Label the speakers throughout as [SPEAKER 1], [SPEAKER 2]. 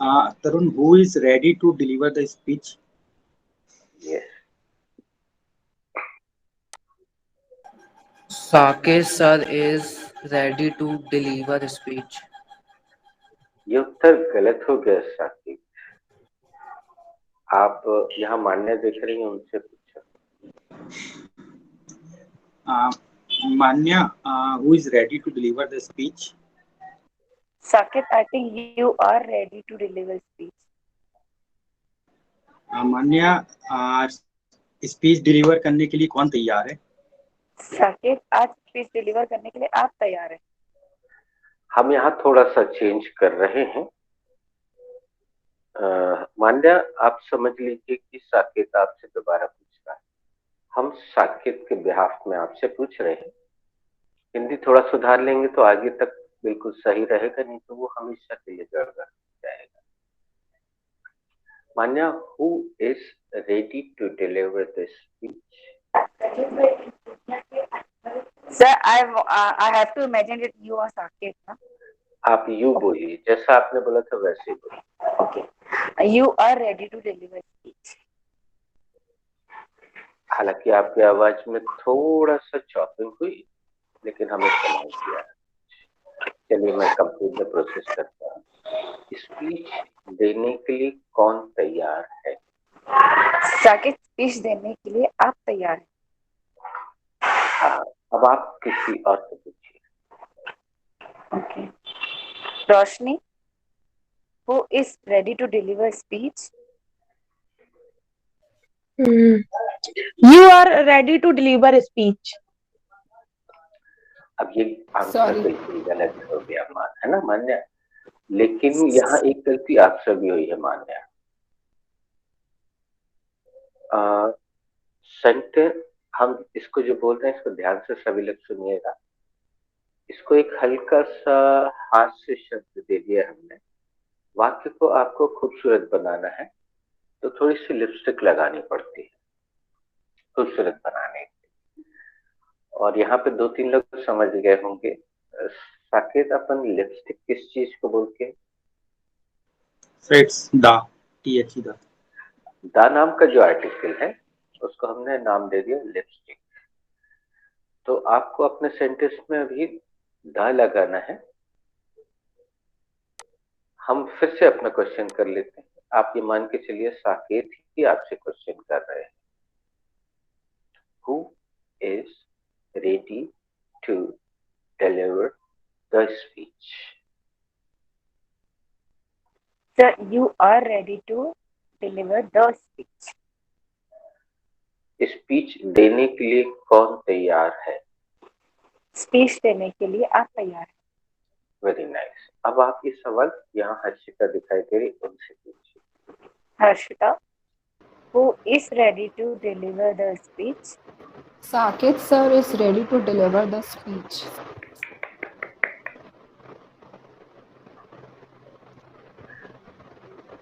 [SPEAKER 1] Tarun, who is ready to deliver the speech?
[SPEAKER 2] Yes.
[SPEAKER 3] Saket sir is ready to deliver speech.
[SPEAKER 2] ये उत्तर गलत हो गया साकिब। आप यहाँ मान्य देख रही हैं, उनसे पूछो।
[SPEAKER 1] Manya, who is ready to deliver the speech?
[SPEAKER 4] Saket, I think you are ready to deliver speech.
[SPEAKER 1] Manya, speech deliver करने के लिए कौन तैयार है?
[SPEAKER 4] साकेत, आज स्पीच डिलीवर करने के लिए आप तैयार हैं?
[SPEAKER 2] हम यहाँ थोड़ा सा चेंज कर रहे हैं। मान्या, आप समझ लीजिए कि साकेत आपसे दोबारा पूछ रहा है। हम साकेत के बिहाफ में आपसे पूछ रहे हैं। हिंदी थोड़ा सुधार लेंगे तो आगे तक बिल्कुल सही रहेगा, नहीं तो वो हमेशा के लिए गड़बड़ जाएगा। मान्या, who is ready to deliver the speech?
[SPEAKER 4] Sir, I have to imagine that you are Saket, na?
[SPEAKER 2] आप यू बोलिए, जैसा आपने बोला था वैसे ही बोलिए।
[SPEAKER 4] Okay. You are ready to deliver speech.
[SPEAKER 2] हालांकि आपकी आवाज में थोड़ा सा चॉपिंग हुई, लेकिन हमें समझ गया। चलिए मैं कंप्लीट द प्रोसेस करता हूँ। स्पीच देने के लिए कौन तैयार है?
[SPEAKER 4] साकेत, स्पीच देने के लिए आप तैयार हैं?
[SPEAKER 2] हाँ, अब आप किसी और से पूछिए।
[SPEAKER 4] Okay. Roshni, who is ready to deliver speech?
[SPEAKER 5] You are ready to deliver speech.
[SPEAKER 2] अब ये आंसर
[SPEAKER 5] Sorry.
[SPEAKER 2] बिल्कुल गलत हो गया, है ना मान्या? लेकिन यहाँ एक गलती आपसे भी हुई है मान्या। सेंटेंस, हम इसको जो बोल रहे हैं इसको ध्यान से सभी लोग सुनिएगा। इसको एक हल्का सा हास्य शब्द दे दिया हमने। वाक्य को आपको खूबसूरत बनाना है तो थोड़ी सी लिपस्टिक लगानी पड़ती है खूबसूरत बनाने के। और यहाँ पे 2-3 लोग समझ गए होंगे। साकेत, अपन लिपस्टिक किस चीज को बोलते हैं?
[SPEAKER 1] It's the TH the.
[SPEAKER 2] दा नाम का जो आर्टिकल है उसको हमने नाम दे दिया लिपस्टिक। तो आपको अपने सेंटेंस में अभी दा लगाना है। हम फिर से अपना क्वेश्चन कर लेते हैं। आप ये मान के चलिए साकेत ही आपसे क्वेश्चन कर रहे हैं। Who is ready to deliver the speech?
[SPEAKER 4] Sir, you are ready to deliver the speech.
[SPEAKER 2] Speech देने के लिए कौन तैयार है?
[SPEAKER 4] स्पीच देने के लिए आप तैयार हैं?
[SPEAKER 2] Very nice. अब आप ये सवाल यहाँ हर्षिता दिखाई दे रही, उनसे पूछिए।
[SPEAKER 4] Harshita, who is ready to deliver the speech?
[SPEAKER 5] Saket sir is ready to deliver the speech.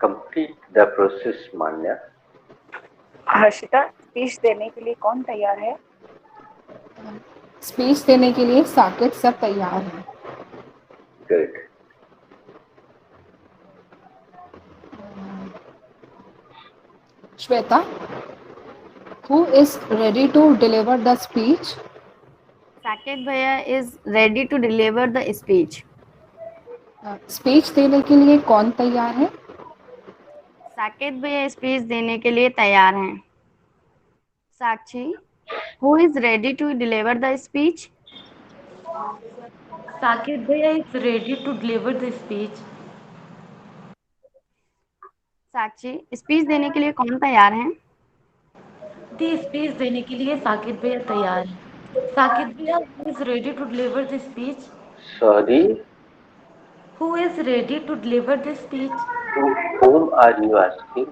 [SPEAKER 2] Complete the process Manya.
[SPEAKER 4] Harshita, speech देने के लिए कौन तैयार है?
[SPEAKER 5] स्पीच देने के लिए साकेत सर तैयार हैं।
[SPEAKER 2] Good.
[SPEAKER 5] Shweta, who is ready to deliver the speech?
[SPEAKER 6] Saket Bhaiya is ready to deliver the speech.
[SPEAKER 5] Speech देने के लिए कौन तैयार है?
[SPEAKER 6] साकेत भैया स्पीच देने के लिए तैयार हैं। साक्षी, who is ready to deliver the speech?
[SPEAKER 7] Saket Bhaiya is ready to deliver the speech.
[SPEAKER 6] Sakshi, speech देने के लिए कौन तैयार है?
[SPEAKER 7] दी स्पीच देने के लिए साकेत भैया तैयार है। साकेत भैया is ready to deliver the speech.
[SPEAKER 2] Sorry,
[SPEAKER 7] Who is ready to deliver the speech?
[SPEAKER 2] to whom are you asking?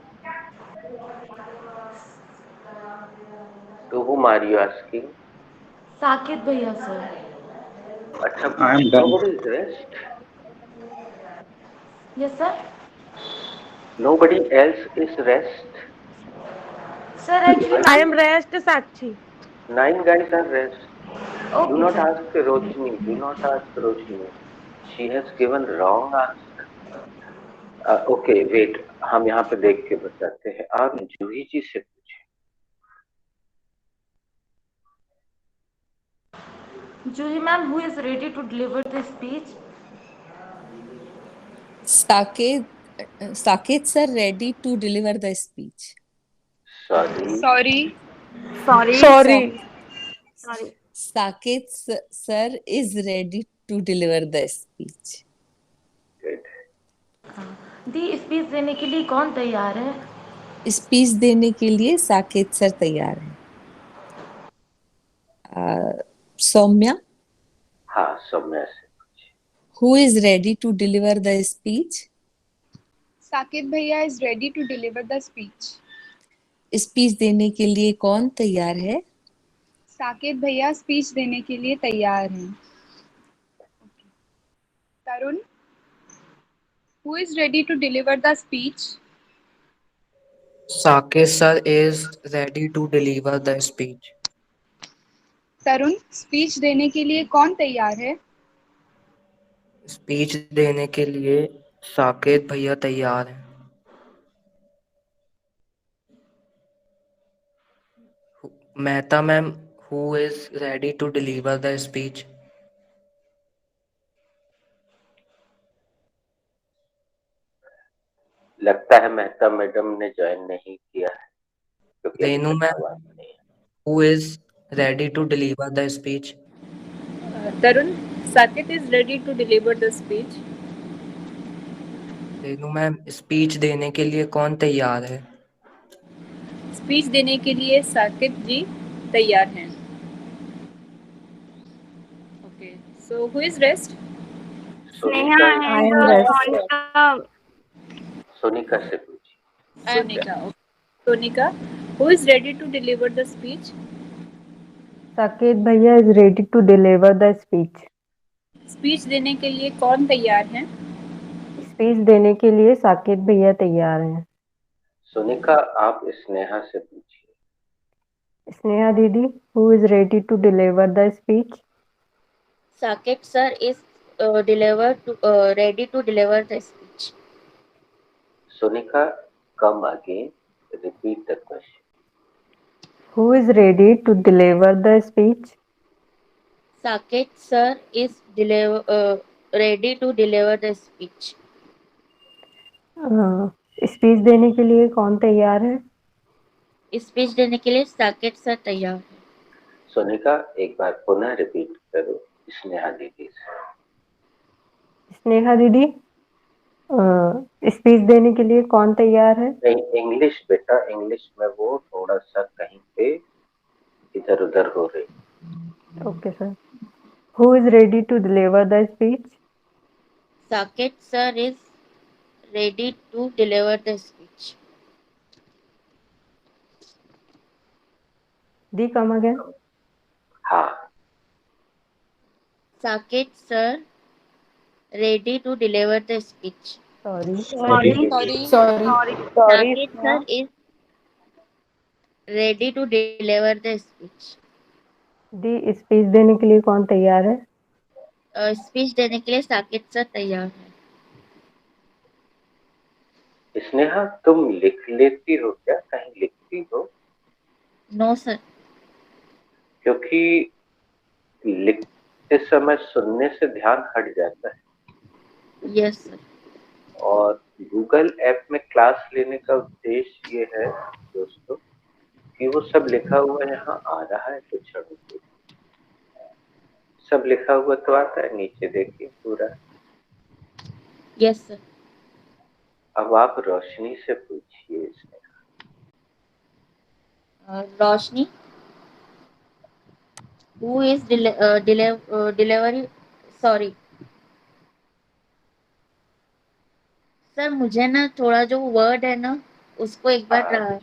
[SPEAKER 2] To whom are you asking?
[SPEAKER 7] Saket Bhaiya sir.
[SPEAKER 2] अच्छा,
[SPEAKER 1] I am done.
[SPEAKER 2] nobody is rest.
[SPEAKER 7] Yes sir.
[SPEAKER 2] Nobody else is rest.
[SPEAKER 7] Sir, actually
[SPEAKER 5] I am rest Sakshi.
[SPEAKER 2] 9 guys are rest. Do
[SPEAKER 7] okay
[SPEAKER 2] not
[SPEAKER 7] sir.
[SPEAKER 2] ask Roshni. Do not ask Roshni. She has given wrong answer. Okay wait, हम यहाँ पे देख के बताते हैं। आप जूही जी से पूछे।
[SPEAKER 7] Juhi ma'am, who is ready to deliver the speech?
[SPEAKER 8] Saket, Saket sir ready to deliver the speech.
[SPEAKER 2] Sorry,
[SPEAKER 5] Sorry.
[SPEAKER 6] Sorry
[SPEAKER 8] Sa-
[SPEAKER 6] sorry
[SPEAKER 8] Saket sir is ready to deliver the speech.
[SPEAKER 2] Good.
[SPEAKER 7] The speech देने के लिए कौन तैयार है?
[SPEAKER 8] Speech देने के लिए Saket sir तैयार हैं। सौम्या,
[SPEAKER 2] हाँ, सौम्या से।
[SPEAKER 8] who is ready to deliver the speech?
[SPEAKER 5] Saket bhaiya is ready to deliver the speech.
[SPEAKER 8] Speech देने के लिए कौन तैयार है?
[SPEAKER 5] साकेत भैया स्पीच देने के लिए तैयार हैं। तरुण, who is ready to deliver the speech?
[SPEAKER 3] Saket sir is ready to deliver the speech.
[SPEAKER 5] Tarun, speech देने के लिए कौन तैयार है?
[SPEAKER 3] स्पीच देने के लिए साकेत भैया तैयार हैं। Mehta ma'am, who is ready to deliver the speech?
[SPEAKER 2] लगता है मेहता मैडम ने ज्वाइन नहीं किया है, क्योंकि अभी
[SPEAKER 3] रेनू
[SPEAKER 2] तक
[SPEAKER 3] मैम,
[SPEAKER 2] आवाज नहीं है।
[SPEAKER 3] who is ready to deliver the speech?
[SPEAKER 5] Tarun, Saket is ready to deliver the speech.
[SPEAKER 3] Renu ma'am, speech देने के लिए कौन तैयार है?
[SPEAKER 5] स्पीच देने के लिए साकेत जी तैयार हैं। Okay, so who is rest?
[SPEAKER 6] Sneha
[SPEAKER 2] Sonika,
[SPEAKER 4] I
[SPEAKER 6] and
[SPEAKER 4] am rest.
[SPEAKER 6] Monika
[SPEAKER 2] Sonika से पूछिए।
[SPEAKER 5] Sonika. Okay. Sonika, who is ready to deliver the speech?
[SPEAKER 4] Saket bhaiya is ready to deliver the speech.
[SPEAKER 5] Speech देने के लिए कौन तैयार है?
[SPEAKER 4] स्पीच देने के लिए साकेत भैया तैयार हैं।
[SPEAKER 2] सोनिका, आप स्नेहा से पूछिए।
[SPEAKER 4] स्नेहा दीदी, who is ready to deliver the speech?
[SPEAKER 9] Saket sir is ready to deliver the speech.
[SPEAKER 2] Sonika, come again, repeat the question.
[SPEAKER 4] Who is ready to deliver the speech?
[SPEAKER 9] Saket sir is ready to deliver the speech.
[SPEAKER 4] Speech देने के लिए कौन तैयार है?
[SPEAKER 9] Speech देने के लिए Saket sir तैयार है।
[SPEAKER 2] सोनिका, एक बार पुनः रिपीट करो स्नेहा दीदी से।
[SPEAKER 4] स्नेहा दीदी, स्पीच देने के लिए कौन तैयार है?
[SPEAKER 2] नहीं, इंग्लिश बेटा, इंग्लिश में वो थोड़ा सा कहीं पे इधर उधर हो रही।
[SPEAKER 4] Okay sir. Who is ready to deliver the speech?
[SPEAKER 9] Saket sir is ready to deliver the speech.
[SPEAKER 4] The, come again.
[SPEAKER 2] हाँ,
[SPEAKER 9] Saket sir ready to deliver the speech.
[SPEAKER 4] Sorry.
[SPEAKER 6] Sorry
[SPEAKER 5] Sorry.
[SPEAKER 9] Saket sir is ready to deliver the speech.
[SPEAKER 4] The, speech देने के लिए कौन तैयार है?
[SPEAKER 9] Speech देने के लिए साकेत सर तैयार है।
[SPEAKER 2] स्नेहा, तुम लिख लेती हो क्या? कहीं लिखती हो?
[SPEAKER 9] No sir.
[SPEAKER 2] क्योंकि लिखते समय सुनने से ध्यान हट जाता है।
[SPEAKER 9] Yes sir.
[SPEAKER 2] और गूगल ऐप में क्लास लेने का उद्देश्य ये है दोस्तों कि वो सब लिखा हुआ यहाँ आ रहा है कुछ क्षणों के लिए। सब लिखा हुआ तो आता है, नीचे देखिए पूरा।
[SPEAKER 9] Yes sir.
[SPEAKER 2] अब आप रोशनी से पूछिए इसमें।
[SPEAKER 9] रोशनी, who is delivery, sorry sir, मुझे ना थोड़ा जो वर्ड है ना उसको एक बार
[SPEAKER 2] हाँ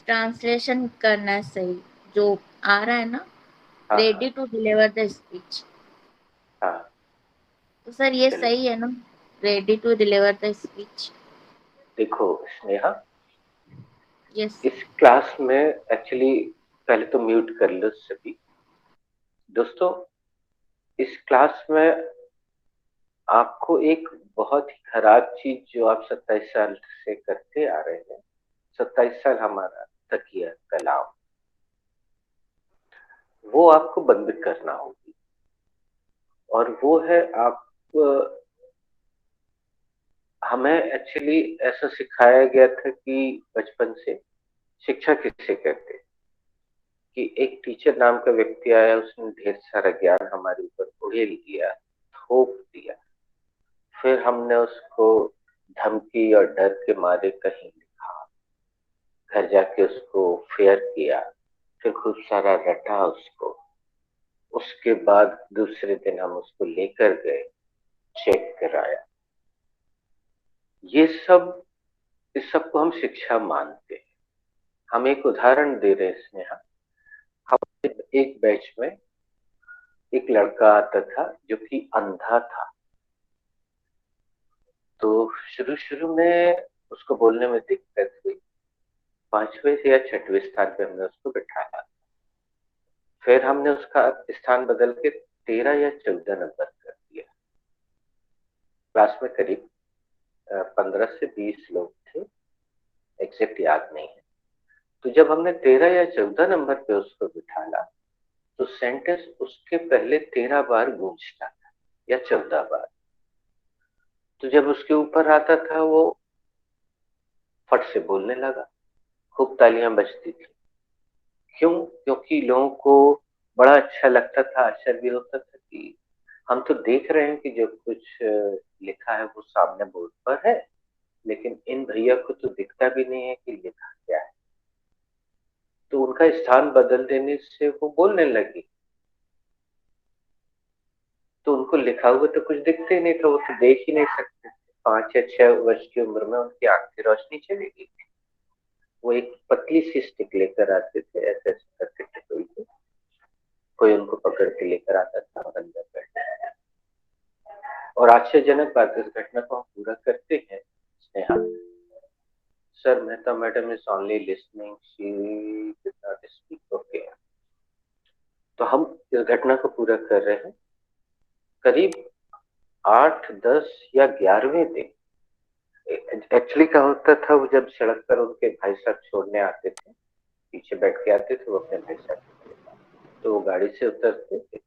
[SPEAKER 9] ट्रांसलेशन करना है सही, जो आ रहा है ना,
[SPEAKER 2] हाँ
[SPEAKER 9] ready to deliver the speech.
[SPEAKER 2] हाँ,
[SPEAKER 9] तो सर ये
[SPEAKER 2] चलिए।
[SPEAKER 9] सही है ना, ready to deliver the speech?
[SPEAKER 2] देखो स्नेहा,
[SPEAKER 9] यस।
[SPEAKER 2] इस क्लास में एक्चुअली पहले तो म्यूट कर लो सभी दोस्तों। इस क्लास में आपको एक बहुत ही खराब चीज जो आप 27 साल से करते आ रहे हैं, 27 साल हमारा तकिया कलाम, वो आपको बंद करना होगी। और वो है आप हमें एक्चुअली ऐसा सिखाया गया था कि बचपन से, शिक्षा किसे कहते हैं, कि एक टीचर नाम का व्यक्ति आया, उसने ढेर सारा ज्ञान हमारे ऊपर उड़ेल दिया, थोप दिया। फिर हमने उसको धमकी और डर के मारे कहीं लिखा, घर जाके उसको फेयर किया, फिर खूब सारा रटा उसको। उसके बाद दूसरे दिन हम उसको लेकर गए, चेक कराया। ये सब, इस सब को हम शिक्षा मानते हैं। हम एक उदाहरण दे रहे हैं स्नेहा। हम एक बैच में एक लड़का आता था जो कि अंधा था। तो शुरू शुरू में उसको बोलने में दिक्कत हुई। 5वें या 6वें स्थान पे हमने उसको बिठाया। फिर हमने उसका स्थान बदल के 13 या 14 नंबर कर दिया। क्लास में करीब 15 से 20 लोग थे, एग्जैक्ट याद नहीं है। तो जब हमने 13 या 14 नंबर पे उसको बिठाला, तो सेंटेंस उसके पहले 13 बार गूंजता था या 14 बार। तो जब उसके ऊपर आता था, वो फट से बोलने लगा, खूब तालियां बजती थी। क्यों? क्योंकि लोगों को बड़ा अच्छा लगता था, आश्चर्य भी होता था कि हम तो देख रहे हैं कि जो कुछ लिखा है वो सामने बोर्ड पर है, लेकिन इन भैया को तो दिखता भी नहीं है कि लिखा क्या है। तो उनका स्थान बदल देने से वो बोलने लगी। तो उनको लिखा हुआ तो कुछ दिखते ही नहीं था, वो तो देख ही नहीं सकते। 5 या 6 वर्ष की उम्र में उनकी आंख की रोशनी चली गई थी। वो एक पतली सी स्टिक लेकर आते थे, ऐसे ऐसे करके टटोल के कोई उनको पकड़ के लेकर आता था और अंदर बैठा। और आश्चर्यजनक बात, इस घटना को हम पूरा करते हैं Sneha. Sir Mehta madam is only listening, she did not speak. Okay, तो हम इस घटना को पूरा कर रहे हैं। करीब 8, 10 या 11वें दिन एक्चुअली क्या होता था, वो जब सड़क पर उनके भाई साहब छोड़ने आते थे, पीछे बैठ के आते थे वो अपने भाई साहब के पास, तो वो गाड़ी से उतरते थे।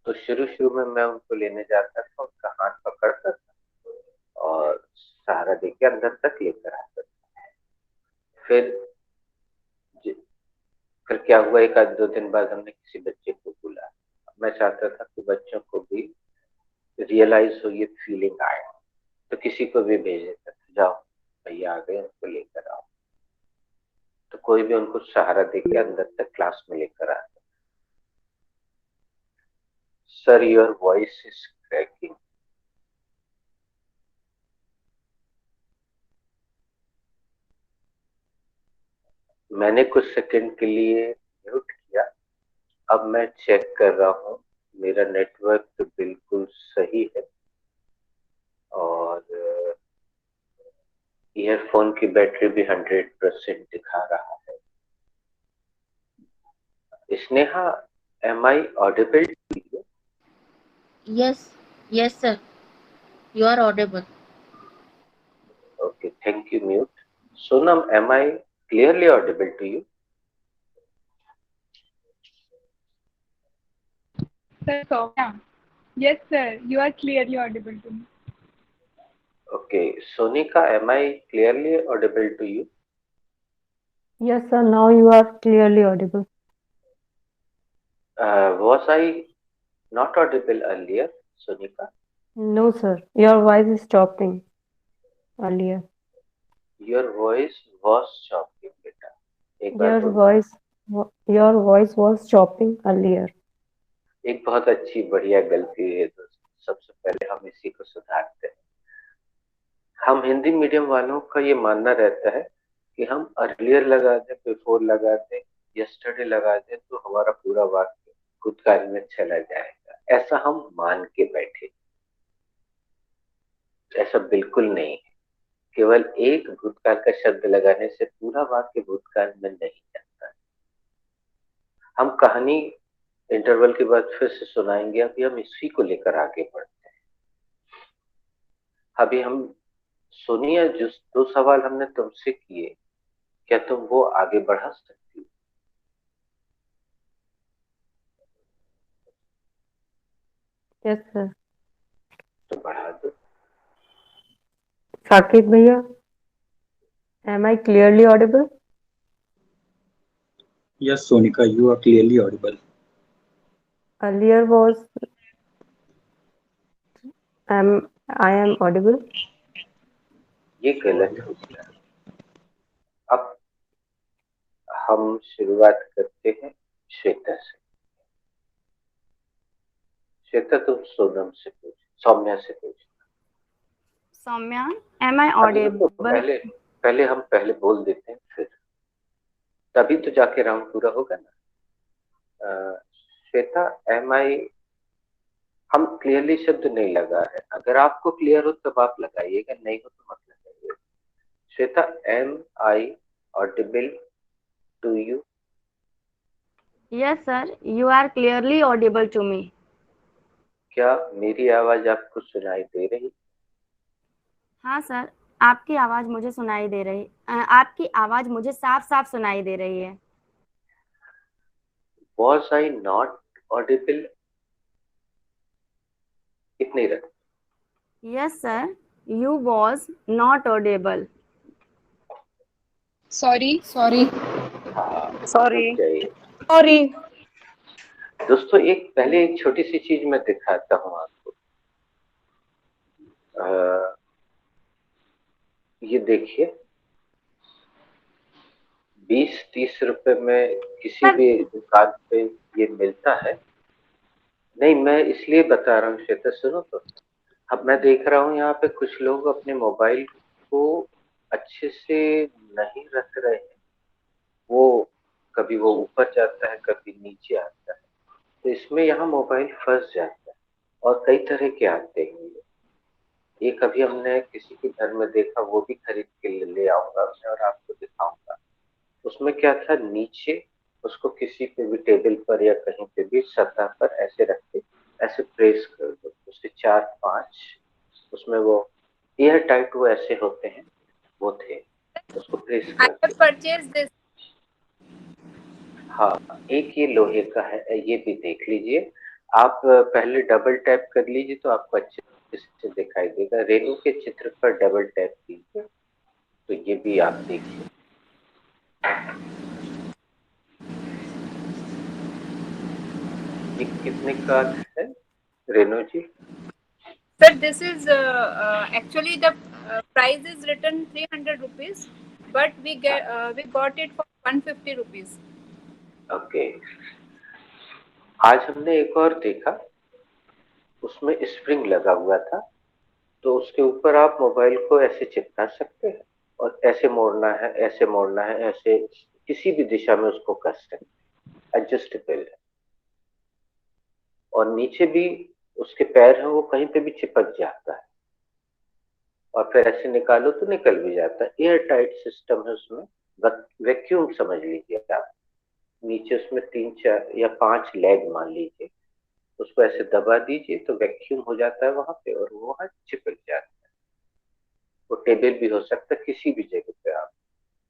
[SPEAKER 2] तो शुरू शुरू में मैं उनको लेने जाता था, उनका हाथ पकड़ता था और सहारा देके अंदर तक लेकर आता था। फिर फिर क्या हुआ, 1-2 दिन बाद हमने किसी बच्चे को बुलाया। मैं चाहता था कि बच्चों को भी रियलाइज हो, ये फीलिंग आए, तो किसी को भी भेज देता था, जाओ भैया आ गए, उनको लेकर आओ। तो कोई भी उनको सहारा देके अंदर तक क्लास में लेकर आता। Sir your voice is cracking. मैंने कुछ सेकंड के लिए म्यूट किया। अब मैं चेक कर रहा हूँ, मेरा नेटवर्क तो बिल्कुल सही है और ईयरफोन की बैटरी भी 100% दिखा रहा है। Sneha, am I audible to you?
[SPEAKER 9] Yes, yes, sir. You are audible.
[SPEAKER 2] Okay, thank you, mute. Sonam, am I clearly audible to you?
[SPEAKER 10] Sir Soumya. Yes, sir. You are clearly audible to me.
[SPEAKER 2] Okay, Sonika, am I clearly audible to you?
[SPEAKER 5] Yes, sir. Now you are clearly audible.
[SPEAKER 2] Was I not audible earlier, Sonika?
[SPEAKER 5] No, sir. Your voice is chopping earlier.
[SPEAKER 2] Your voice was chopping, beta. एक बार
[SPEAKER 5] Your
[SPEAKER 2] बोलो।
[SPEAKER 5] voice was chopping earlier.
[SPEAKER 2] एक बहुत अच्छी बढ़िया गलती है दोस्तों, सबसे पहले हम इसी को सुधारते हैं। हम हिंदी मीडियम वालों का ये मानना रहता है कि हम अर्लियर लगा दें, बिफोर लगा दें, यस्टरडे लगा दें तो हमारा पूरा वाक्य भूतकाल में चला जाएगा। ऐसा हम मान के बैठे, ऐसा बिल्कुल नहीं है। केवल एक भूतकाल का शब्द लगाने से पूरा वाक्य भूतकाल में नहीं जाता। हम कहानी इंटरवल के बाद फिर से सुनाएंगे, अभी हम इसी को लेकर आगे बढ़ते हैं। अभी हम सोनिया, जो 2 सवाल हमने तुमसे किए, क्या तुम वो आगे बढ़ा सकती हो?
[SPEAKER 11] Yes sir.
[SPEAKER 2] तो बढ़ा दो।
[SPEAKER 11] साकेत भैया, am I clearly audible?
[SPEAKER 1] Yes, Sonika, you are clearly audible.
[SPEAKER 11] Earlier was I am audible.
[SPEAKER 2] ये गलत हो गया। अब हम शुरुआत करते हैं श्वेता से। श्वेता, तुम सोनम से पूछ, सौम्या से पूछ।
[SPEAKER 6] सौम्या, am I
[SPEAKER 2] अभी रुको,
[SPEAKER 6] audible?
[SPEAKER 2] पहले हम बोल देते हैं, फिर तभी तो जाके राउंड पूरा होगा ना। श्वेता, एम आई, हम क्लियरली शब्द नहीं लगा है, अगर आपको क्लियर हो तब आप लगाइएगा, नहीं हो तो मत लगाइएगा। Shweta, am I audible to you?
[SPEAKER 6] Yes, sir. You are clearly audible to me.
[SPEAKER 2] क्या मेरी आवाज आपको सुनाई दे रही?
[SPEAKER 6] हाँ सर, आपकी आवाज मुझे सुनाई दे रही, आपकी आवाज मुझे साफ साफ सुनाई दे रही है।
[SPEAKER 2] Was I not audible? इतनी रख।
[SPEAKER 6] Yes, sir. You was not audible.
[SPEAKER 10] Sorry.
[SPEAKER 2] हाँ,
[SPEAKER 4] Sorry.
[SPEAKER 2] रुक जाइए।
[SPEAKER 5] Sorry.
[SPEAKER 2] दोस्तों, पहले एक छोटी सी चीज मैं दिखाता हूँ आपको। ये देखिए, 20-30 रुपए में किसी भी दुकान पे ये मिलता है। नहीं, मैं इसलिए बता रहा हूँ श्वेता, सुनो तो। अब मैं देख रहा हूँ यहाँ पे कुछ लोग अपने मोबाइल को अच्छे से नहीं रख रहे हैं। वो कभी वो ऊपर जाता है, कभी नीचे आता है, तो इसमें यहाँ मोबाइल फंस जाता है और कई तरह के आते हैं। ये कभी हमने किसी के घर में देखा, वो भी खरीद के ले आऊंगा मैं और आपको दिखाऊंगा। उसमें क्या था, नीचे उसको किसी पे भी टेबल पर या कहीं पे भी सतह पर ऐसे रख के ऐसे प्रेस कर दो, उससे 4-5 उसमें वो एयर टाइट वो ऐसे होते हैं, वो थे, उसको प्रेस कर दो। हाँ, एक ये लोहे का है, ये भी देख लीजिए। आप पहले डबल टैप कर लीजिए तो आपको अच्छे से दिखाई देगा। रेणु के चित्र पर डबल टैप कीजिए तो ये भी आप देखिए। ये कितने का है रेणु जी?
[SPEAKER 5] Sir, this is actually the price is written 300 rupees, but we got it for 150 rupees.
[SPEAKER 2] Okay. आज हमने एक और देखा, उसमें स्प्रिंग लगा हुआ था, तो उसके ऊपर आप मोबाइल को ऐसे चिपका सकते हैं और ऐसे मोड़ना है, ऐसे मोड़ना है, ऐसे किसी भी दिशा में उसको कर सकते हैं। एडजस्टेबल है और नीचे भी उसके पैर हैं, वो कहीं पे भी चिपक जाता है और फिर ऐसे निकालो तो निकल भी जाता है। एयर टाइट सिस्टम है उसमें, वैक्यूम समझ लीजिए आप। नीचे उसमें 3-4 या 5 लेग मान लीजिए, उसको ऐसे दबा दीजिए तो वैक्यूम हो जाता है वहां पे और वो वहां चिपक जाता है। वो टेबल भी हो सकता है, किसी भी जगह पे आप,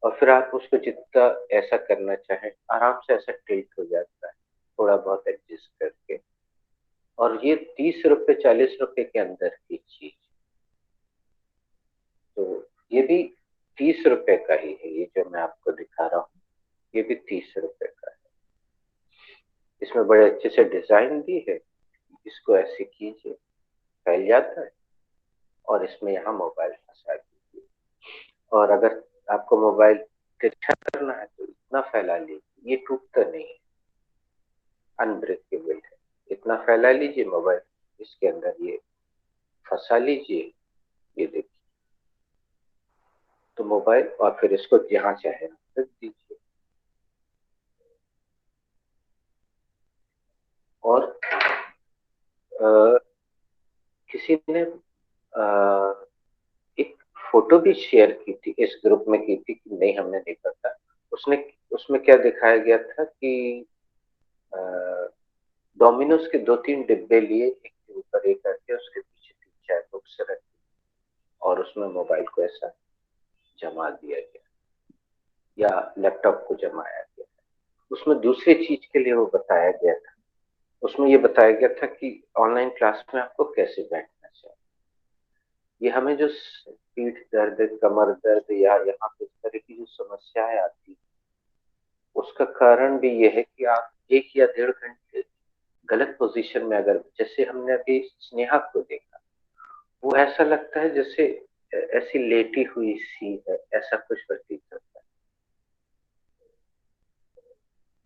[SPEAKER 2] और फिर आप उसको जितना ऐसा करना चाहें आराम से ऐसा टिल्ट हो जाता है, थोड़ा बहुत एडजस्ट करके। और ये 30 रुपए 40 रुपए के अंदर की चीज, तो ये भी 30 रुपए का ही है। ये जो मैं आपको दिखा रहा हूँ ये भी 30 रुपए का है। इसमें बड़े अच्छे से डिजाइन भी है। इसको ऐसे कीजिए, फैल जाता है और इसमें यहाँ मोबाइल फंसा दीजिए। और अगर आपको मोबाइल तिरछा करना है तो इतना फैला लीजिए, ये टूटता नहीं है, अनब्रेकेबल है। इतना फैला लीजिए मोबाइल, इसके अंदर ये फंसा लीजिए, ये देखिए तो मोबाइल, और फिर इसको जहां चाहे रख दीजिए। और किसी ने एक फोटो भी शेयर की थी, इस ग्रुप में की थी कि नहीं, हमने नहीं पता। उसमें क्या दिखाया गया था कि डोमिनोज के 2-3 डिब्बे लिए, एक के ऊपर एक करके, उसके पीछे 3-4 बुक्स रखी उसमें मोबाइल को ऐसा जमा दिया गया या लैपटॉप को जमाया गया। उसमें दूसरी चीज के लिए वो बताया गया था। उसमें ये बताया गया था कि ऑनलाइन क्लास में आपको कैसे बैठना चाहिए। ये हमें जो पीठ दर्द, कमर दर्द या यहाँ पे इस तरह की जो समस्याएं आती, उसका कारण भी ये है कि आप 1 या 1.5 घंटे गलत पोजीशन में, अगर जैसे हमने अभी स्नेहा को देखा, वो ऐसा लगता है जैसे ऐसी लेटी हुई सी है, ऐसा कुछ प्रतीत होता है।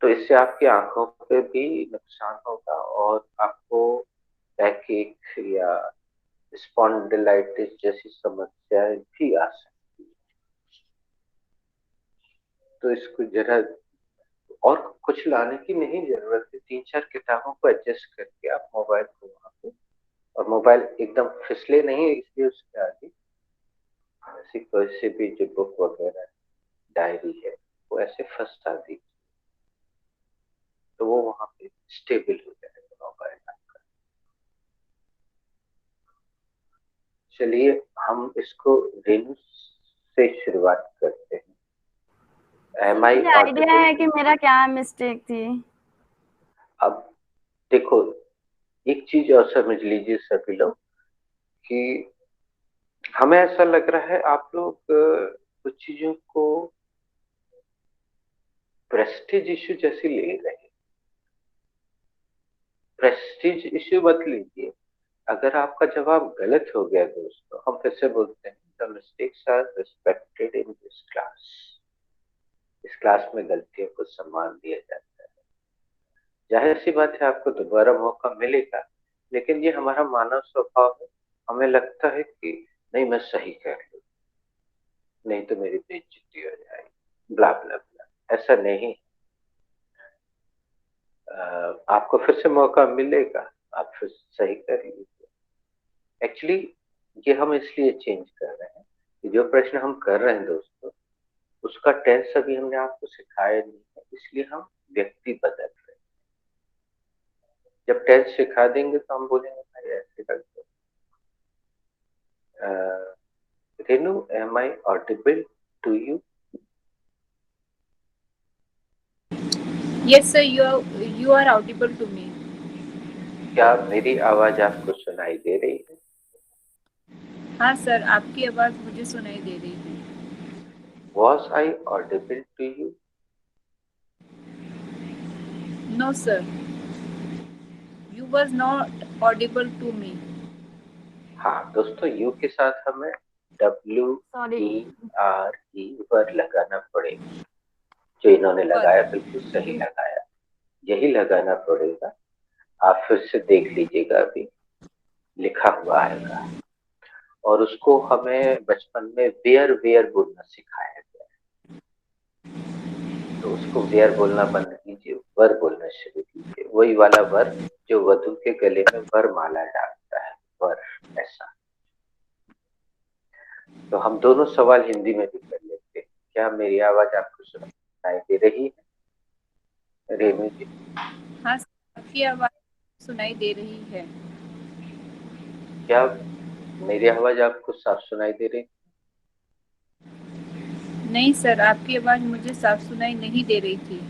[SPEAKER 2] तो इससे आपकी आंखों पे भी नुकसान होगा और आपको बैकएक या स्पॉन्डिलाइटिस जैसी समस्याएं भी आ सकती है। तो इसको जरा और कुछ लाने की नहीं जरूरत है, 3-4 किताबों को एडजस्ट करके आप मोबाइल को वहां पे, और मोबाइल एकदम फिसले नहीं इसलिए उसके आगे ऐसी कोई से भी जो बुक वगैरह डायरी है वो ऐसे फंसा दी, तो वो वहां पे स्टेबल हो जाएगा मोबाइल आपका। चलिए हम इसको रेनू से शुरुआत करते हैं। एम आई
[SPEAKER 6] मुझे आइडिया है कि मेरा क्या मिस्टेक थी।
[SPEAKER 2] अब देखो, एक चीज और समझ लीजिए सभी लोग कि हमें ऐसा लग रहा है आप लोग कुछ चीजों को प्रेस्टीज इश्यू जैसी ले रहे हैं। प्रेस्टीज इश्यू मत लीजिए। अगर आपका जवाब गलत हो गया दोस्तों, हम फिर से बोलते हैं, the mistakes are respected in this class. इस क्लास में गलतियों को सम्मान दिया जाता है। जाहिर सी बात है आपको दोबारा मौका मिलेगा, लेकिन ये हमारा मानव स्वभाव है। हमें लगता है कि नहीं मैं सही कर लूं, नहीं तो मेरी बेइज्जती हो जाएगी, ब्ला ब्ला ब्ला। ऐसा नहीं। आपको फिर से मौका मिलेगा, आप फिर सही कर लीजिए। एक्चुअली ये हम इसलिए चेंज कर रहे हैं कि जो प्रश्न हम कर रहे हैं दोस्तों, उसका टेंस अभी हमने आपको सिखाया नहीं है, इसलिए हम व्यक्ति बदल रहे हैं। जब टेंस सिखा देंगे तो हम बोलेंगे भाई ऐसे कर दो। Renu, am I audible to you?
[SPEAKER 5] Yes, sir. You are audible to me.
[SPEAKER 2] क्या मेरी आवाज आपको सुनाई दे रही है?
[SPEAKER 5] हाँ सर, आपकी आवाज मुझे सुनाई दे रही है।
[SPEAKER 2] Was I audible to you?
[SPEAKER 5] No, sir. You was not audible to me.
[SPEAKER 2] हाँ दोस्तों, यू के साथ हमें WERE वर लगाना पड़ेगा। जो इन्होंने लगाया बिल्कुल सही लगाया, यही लगाना पड़ेगा। आप फिर से देख लीजिएगा, अभी लिखा हुआ आएगा। और उसको हमें बचपन में वेयर वेयर बोलना सिखाया गया है, तो उसको वेयर बोलना बंद कीजिए, वर बोलना शुरू कीजिए। वही वाला वर जो वधु के गले में वरमाला डालता है, वर, ऐसा। तो हम दोनों सवाल हिंदी में भी कर लेते हैं। क्या मेरी आवाज आपको सुनाई दे रही है रेनू जी?
[SPEAKER 5] हाँ, आपकी आवाज सुनाई दे रही है।
[SPEAKER 2] क्या मेरी आवाज आपको साफ सुनाई दे रही?
[SPEAKER 5] नहीं सर, आपकी आवाज मुझे साफ सुनाई नहीं दे रही थी।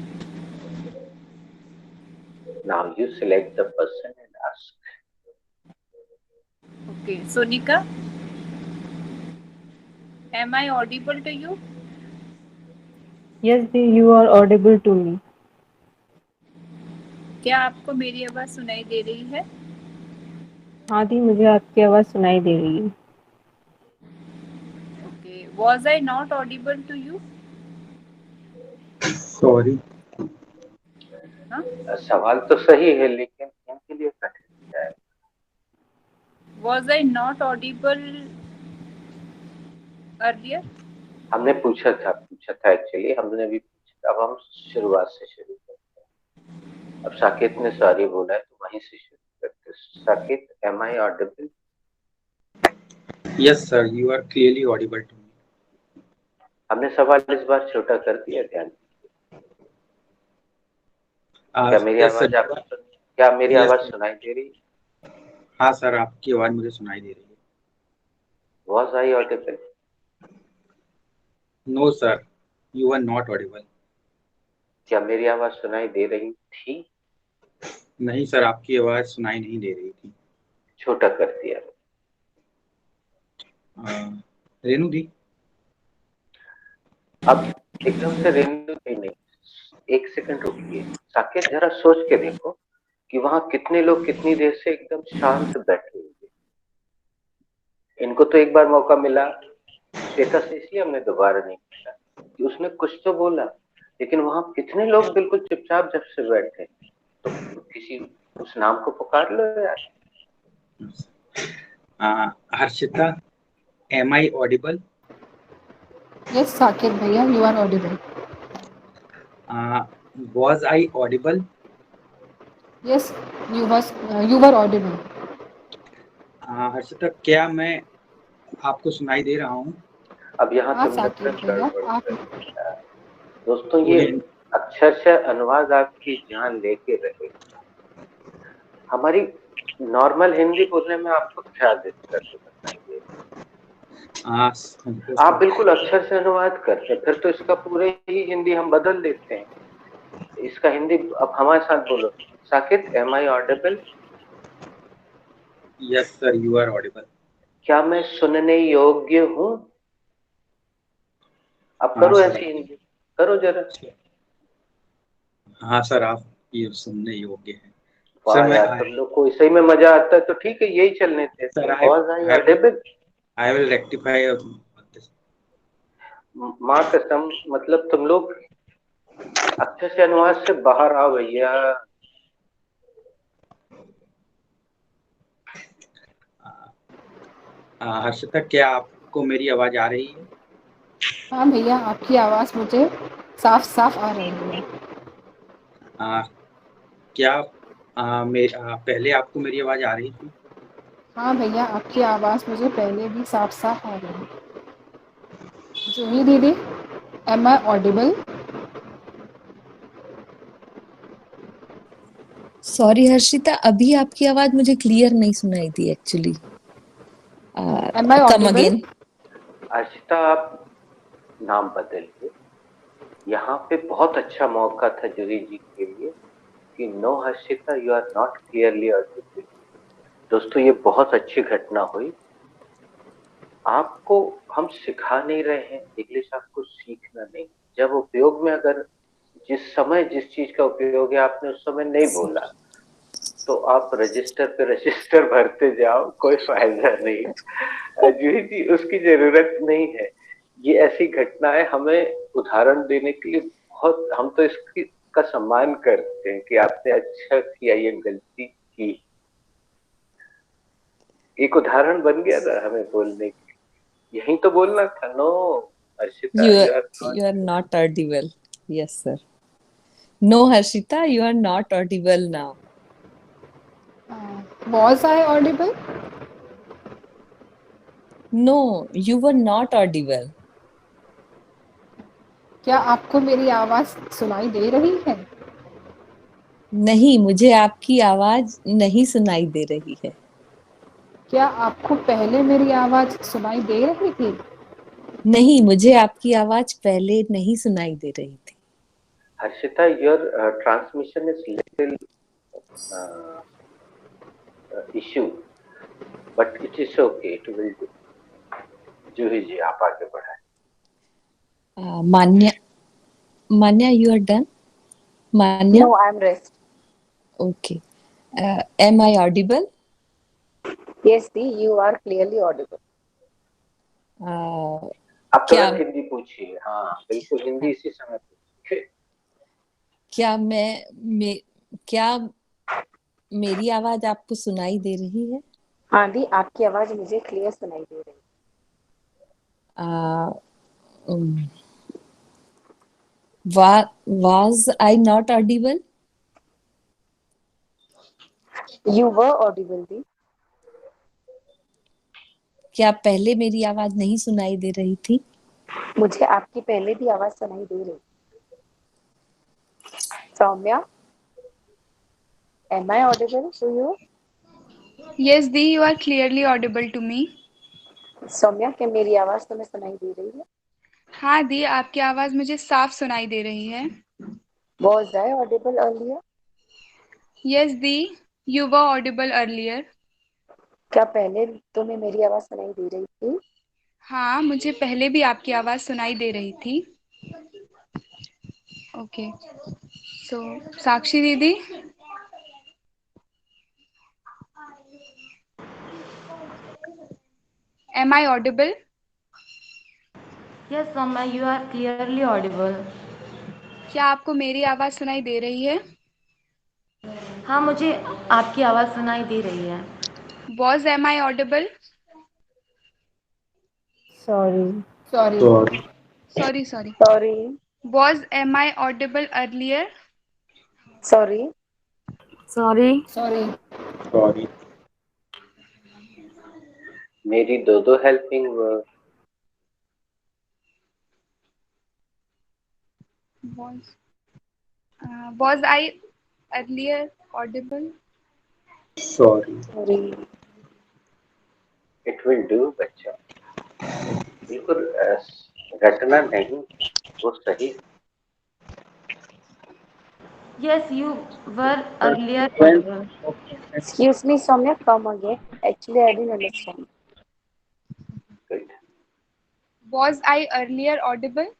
[SPEAKER 2] Now you select the person and ask.
[SPEAKER 5] Okay, Sonika, am I audible to you?
[SPEAKER 11] Yes, Di, you are audible to me.
[SPEAKER 5] क्या आपको मेरी आवाज सुनाई दे रही है?
[SPEAKER 11] हाँ दी, मुझे आपकी आवाज सुनाई दे रही है।
[SPEAKER 5] Okay, was I not audible to you?
[SPEAKER 1] Sorry.
[SPEAKER 5] हाँ?
[SPEAKER 2] सवाल तो सही है, लेकिन इनके लिए कठिन है।
[SPEAKER 5] Was I not audible earlier?
[SPEAKER 2] हमने पूछा था एक्चुअली, हमने भी पूछा। अब हम शुरुआत से शुरू करते हैं। अब साकेत ने सॉरी बोला है, तो वहीं से शुरू करते हैं। Saket, am I audible?
[SPEAKER 1] Yes sir, you are clearly audible to me.
[SPEAKER 2] हमने सवाल इस बार छोटा कर दिया, ध्यान। क्या मेरी आवाज आपको, क्या मेरी आवाज सुनाई दे रही?
[SPEAKER 1] हाँ सर, आपकी आवाज मुझे सुनाई दे रही है।
[SPEAKER 2] Was I audible?
[SPEAKER 1] No, sir. You are not audible.
[SPEAKER 2] क्या मेरी आवाज सुनाई दे रही थी?
[SPEAKER 1] नहीं सर, आपकी आवाज सुनाई नहीं दे रही थी।
[SPEAKER 2] छोटा कर दिया।
[SPEAKER 1] रेणु दी।
[SPEAKER 2] अब एकदम से रेणु दी नहीं, 1 सेकंड रुकिए। साकेत जरा सोच के देखो कि वहां कितने लोग कितनी देर से एकदम शांत बैठे हुए। इनको तो एक बार मौका मिला, श्वेता से, इसलिए हमने दोबारा नहीं पूछा कि उसने कुछ तो बोला, लेकिन वहां कितने लोग बिल्कुल चुपचाप जब से बैठे, तो किसी उस नाम को पुकार लो यार।
[SPEAKER 1] Harshita, am I audible?
[SPEAKER 12] Yes, Saket bhaiya, you are audible.
[SPEAKER 1] Was I audible?
[SPEAKER 12] Yes, you were audible.
[SPEAKER 1] Harshita, क्या मैं आपको सुनाई दे रहा हूँ?
[SPEAKER 2] अब यहाँ
[SPEAKER 12] हाँ,
[SPEAKER 2] तुमने
[SPEAKER 12] साकेत
[SPEAKER 2] फिर
[SPEAKER 12] भैया,
[SPEAKER 2] गड़बड़
[SPEAKER 12] आप
[SPEAKER 2] कर दिया। दोस्तों, ये अक्षरशः अनुवाद आपकी जान लेके रहेगा। हमारी नॉर्मल हिंदी बोलने में आपको क्या दिक्कत है बताइए? आप बिल्कुल अक्षर से अनुवाद करते हैं, फिर तो इसका पूरे ही हिंदी हम बदल देते हैं। इसका हिंदी अब हमारे साथ बोलो। Saket, am I audible?
[SPEAKER 1] Yes sir, you are audible.
[SPEAKER 2] क्या मैं सुनने योग्य हूँ? अब करो ऐसी हिंदी, करो जरा।
[SPEAKER 1] हाँ सर, आप ये सुनने योग्य हैं।
[SPEAKER 2] वाह यार, तुम लोग को सही में मजा आता है तो ठीक है, यही चलने थे।
[SPEAKER 1] Sir, I will rectify.
[SPEAKER 2] माँ कसम, मतलब तुम लोग अच्छे से अनुवाद से बाहर आओ भैया।
[SPEAKER 1] हर्षिता, क्या आपको मेरी आवाज आ रही है?
[SPEAKER 12] हाँ भैया, आपकी आवाज मुझे साफ साफ आ रही है।
[SPEAKER 1] क्या पहले आपको मेरी आवाज आ रही थी?
[SPEAKER 12] हाँ भैया, आपकी आवाज मुझे पहले भी साफ साफ आ रही है। जूही दीदी, am I audible?
[SPEAKER 8] Sorry Harshita, अभी आपकी आवाज मुझे क्लियर नहीं सुनाई दी एक्चुअली। Come again.
[SPEAKER 2] हर्षिता, आप नाम बदलिए। यहाँ पे बहुत अच्छा मौका था जूही जी के लिए कि no Harshita, you are not clearly audible. दोस्तों, ये बहुत अच्छी घटना हुई। आपको हम सिखा नहीं रहे हैं, इंग्लिश आपको सीखना नहीं। जब उपयोग में, अगर जिस समय जिस चीज का उपयोग है आपने उस समय नहीं बोला, तो आप रजिस्टर पे रजिस्टर भरते जाओ, कोई फायदा नहीं। जूही जी, उसकी जरूरत नहीं है। ये ऐसी घटनाएं हमें उदाहरण देने के लिए बहुत, हम तो इसकी का सम्मान करते हैं कि आपने अच्छा किया, ये गलती की। एक उदाहरण बन गया था हमें बोलने के, यही तो बोलना था। No Harshita,
[SPEAKER 8] you are not audible. Yes sir. No Harshita, you are not audible now.
[SPEAKER 12] Was I audible?
[SPEAKER 8] No, you were not audible.
[SPEAKER 12] क्या आपको मेरी आवाज सुनाई दे रही है?
[SPEAKER 8] नहीं, मुझे आपकी आवाज नहीं सुनाई दे रही है।
[SPEAKER 12] क्या आपको पहले मेरी आवाज सुनाई दे रही थी?
[SPEAKER 8] नहीं, मुझे आपकी आवाज पहले नहीं सुनाई दे रही थी।
[SPEAKER 2] Harshita, your transmission is little issue, but it is okay, it will do. जूही जी, आप आगे बढ़ाएं।
[SPEAKER 8] Manya, you are done? Manya?
[SPEAKER 4] No, I'm rest.
[SPEAKER 8] Okay. Am I audible?
[SPEAKER 4] Yes, you are clearly audible.
[SPEAKER 2] आप तुरंत हिंदी पूछिए। हाँ, बिल्कुल हिंदी इसी समय पूछिए।
[SPEAKER 8] क्या मेरी आवाज आपको सुनाई दे रही है?
[SPEAKER 4] हाँ दी, आपकी आवाज मुझे क्लियर सुनाई दे रही है।
[SPEAKER 8] Was I not audible?
[SPEAKER 4] You were audible दी।
[SPEAKER 8] क्या पहले मेरी आवाज नहीं सुनाई दे रही थी?
[SPEAKER 4] मुझे आपकी पहले भी आवाज सुनाई दे रही। Saumya, am I audible to you?
[SPEAKER 10] Yes, Di, you are clearly audible to me.
[SPEAKER 4] Saumya, क्या मेरी आवाज तुम्हें सुनाई दे रही है?
[SPEAKER 10] हाँ दी, आपकी आवाज मुझे साफ सुनाई दे रही है।
[SPEAKER 4] Was I audible earlier?
[SPEAKER 10] Yes the, you were Audible earlier.
[SPEAKER 4] क्या पहले तुम्हें मेरी आवाज सुनाई दे रही थी?
[SPEAKER 10] हाँ, मुझे पहले भी आपकी आवाज सुनाई दे रही थी। ओके, सो साक्षी दीदी, am I audible?
[SPEAKER 7] Yes, Soumya, you are clearly audible.
[SPEAKER 10] क्या आपको मेरी आवाज सुनाई दे रही है?
[SPEAKER 7] हाँ, मुझे आपकी आवाज़ सुनाई दे रही है।
[SPEAKER 10] Was am I audible?
[SPEAKER 11] Sorry.
[SPEAKER 12] Sorry
[SPEAKER 10] Sorry, sorry.
[SPEAKER 4] Sorry.
[SPEAKER 10] Was am I audible earlier?
[SPEAKER 4] Sorry.
[SPEAKER 6] Sorry.
[SPEAKER 12] Sorry
[SPEAKER 1] sorry.
[SPEAKER 2] मेरी दो helping verb.
[SPEAKER 10] Was I earlier audible?
[SPEAKER 1] Sorry.
[SPEAKER 4] Sorry.
[SPEAKER 2] It will do बच्चा, बिल्कुल रटना नहीं, वो सही।
[SPEAKER 7] Yes, you were earlier audible.
[SPEAKER 4] Excuse me, Soumya, come again. Actually, I didn't understand.
[SPEAKER 2] Good.
[SPEAKER 10] Was I earlier audible?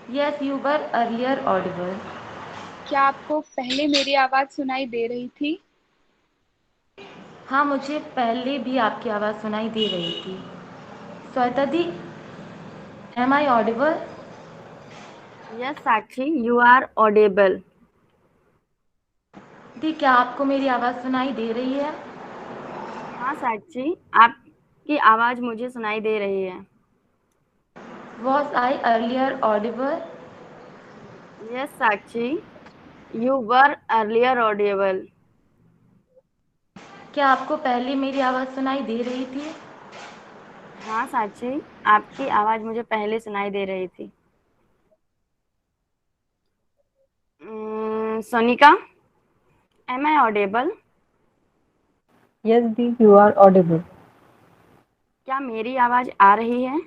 [SPEAKER 7] Yes, you were earlier audible.
[SPEAKER 10] क्या आपको पहले मेरी आवाज सुनाई दे रही थी?
[SPEAKER 7] हाँ, मुझे पहले भी आपकी आवाज़ सुनाई दे रही थी। श्वेता दी, am I audible?
[SPEAKER 6] Yes Sakshi, you are audible.
[SPEAKER 7] दी, क्या आपको मेरी आवाज़ सुनाई दे रही है?
[SPEAKER 6] हाँ साक्षी, आपकी आवाज मुझे सुनाई दे रही है।
[SPEAKER 7] Was I earlier audible?
[SPEAKER 6] Yes Sakshi, you were earlier Audible.
[SPEAKER 7] क्या आपको पहले मेरी आवाज़ सुनाई दे रही थी?
[SPEAKER 6] हाँ साक्षी, आपकी आवाज मुझे पहले सुनाई दे रही थी। Sonika, am I audible?
[SPEAKER 11] Yes, Deep, you are audible.
[SPEAKER 6] क्या मेरी आवाज आ रही है?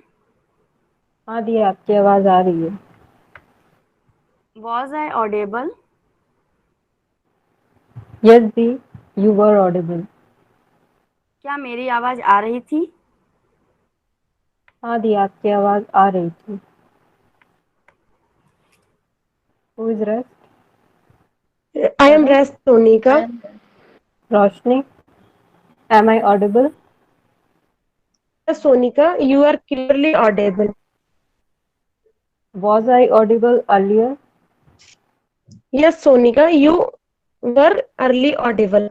[SPEAKER 11] हाँ दी, आपकी आवाज आ रही है।
[SPEAKER 6] Was I audible?
[SPEAKER 11] Yes, Deep, you were audible.
[SPEAKER 6] क्या मेरी आवाज आ रही थी?
[SPEAKER 11] हाँ दी, आपकी आवाज आ रही थी। Who is rest?
[SPEAKER 13] I am Rest Sonika.
[SPEAKER 11] Roshni, am I audible?
[SPEAKER 13] Yes, Sonika, you are clearly audible.
[SPEAKER 11] Was I audible earlier?
[SPEAKER 13] Yes, Sonika, you were early audible.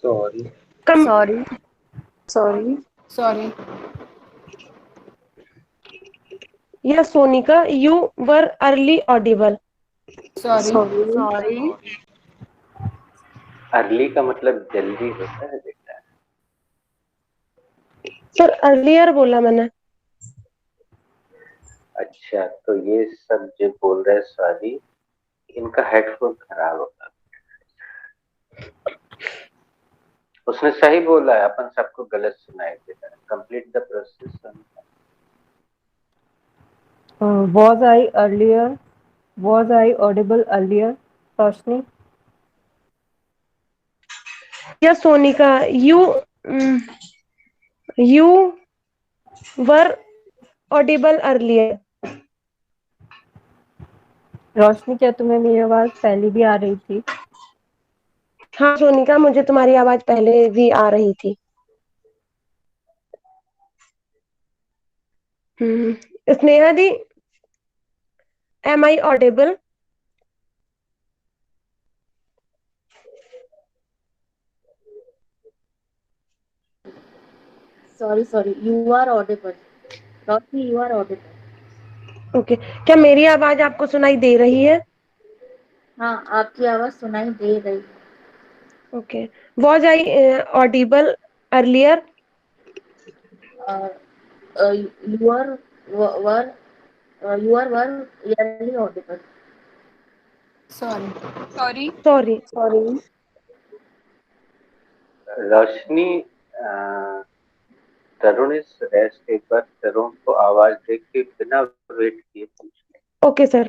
[SPEAKER 1] Sorry.
[SPEAKER 13] Come.
[SPEAKER 6] Sorry.
[SPEAKER 4] Sorry.
[SPEAKER 12] Sorry
[SPEAKER 13] Yes, Sonika, you were early audible.
[SPEAKER 12] Sorry
[SPEAKER 4] Sorry.
[SPEAKER 6] Sorry.
[SPEAKER 2] Early का मतलब जल्दी होता है बेटा।
[SPEAKER 13] Sir earlier बोला मैंने।
[SPEAKER 2] अच्छा, तो ये सब जो बोल रहे हैं सॉरी, इनका हेडफोन खराब होगा। उसने सही बोला है, अपन सबको गलत सुनाई देता है। Complete the process.
[SPEAKER 11] Was I earlier? Was I audible earlier? Roshni?
[SPEAKER 13] Yes, Sonika, you were audible earlier.
[SPEAKER 11] रोशनी, क्या तुम्हें मेरी आवाज पहले भी आ रही थी?
[SPEAKER 13] हाँ सोनिका, मुझे तुम्हारी आवाज पहले भी आ रही थी। स्नेहा दी, am I audible?
[SPEAKER 9] Sorry, you are audible. Rocky, you are audible.
[SPEAKER 13] Okay, क्या मेरी आवाज आपको सुनाई दे रही है?
[SPEAKER 9] हाँ, आपकी आवाज सुनाई दे रही है।
[SPEAKER 13] Okay, was I audible earlier?
[SPEAKER 9] You are really audible.
[SPEAKER 12] Sorry
[SPEAKER 10] Sorry.
[SPEAKER 13] Sorry.
[SPEAKER 4] Sorry.
[SPEAKER 2] रोशनी, तरुण इस रेस्ट एक बार तरुण को आवाज दे के बिना वेट किए पूछ ले।
[SPEAKER 13] Okay sir.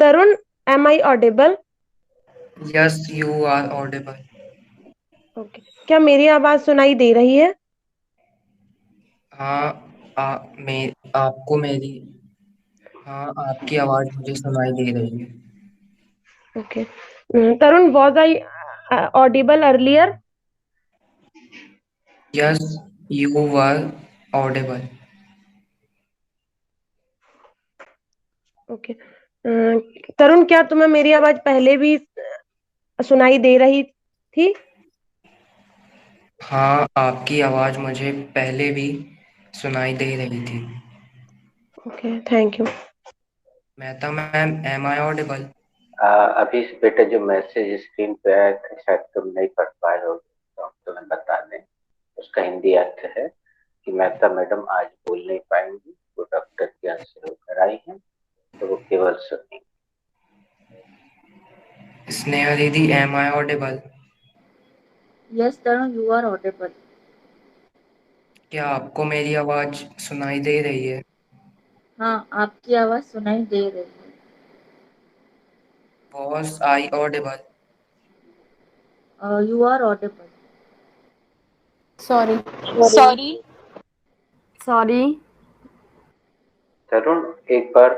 [SPEAKER 13] Tarun, am I audible?
[SPEAKER 3] Yes you are audible.
[SPEAKER 13] Okay, क्या मेरी आवाज सुनाई दे रही है?
[SPEAKER 3] हाँ आपको मेरी हाँ आपकी आवाज मुझे सुनाई दे रही है।
[SPEAKER 13] Okay. Tarun, was I audible earlier?
[SPEAKER 3] Yes you were audible.
[SPEAKER 13] Okay. Tarun, क्या तुम्हें मेरी आवाज पहले भी सुनाई दे रही थी?
[SPEAKER 3] हाँ आपकी आवाज मुझे पहले भी सुनाई दे रही थी।
[SPEAKER 13] Okay, thank you.
[SPEAKER 3] Mehta ma'am, am I audible?
[SPEAKER 2] अभी बेटा जो मैसेज स्क्रीन पे आया था शायद तुम नहीं पढ़ पाए हो, तो हम तुम्हें बता दें। उसका हिंदी अर्थ है कि मेहता मैडम आज बोल नहीं पाएंगी, वो डॉक्टर के यहाँ से होकर आई हैं, तो वो केवल सुनेंगी।
[SPEAKER 3] स्नेहा दीदी, am I audible?
[SPEAKER 9] Yes, Tarun, you are audible.
[SPEAKER 3] क्या आपको मेरी आवाज सुनाई दे रही है?
[SPEAKER 9] हाँ, आपकी आवाज सुनाई दे रही है।
[SPEAKER 3] Was I audible?
[SPEAKER 9] You are audible.
[SPEAKER 12] Sorry.
[SPEAKER 6] Sorry.
[SPEAKER 2] Tarun एक बार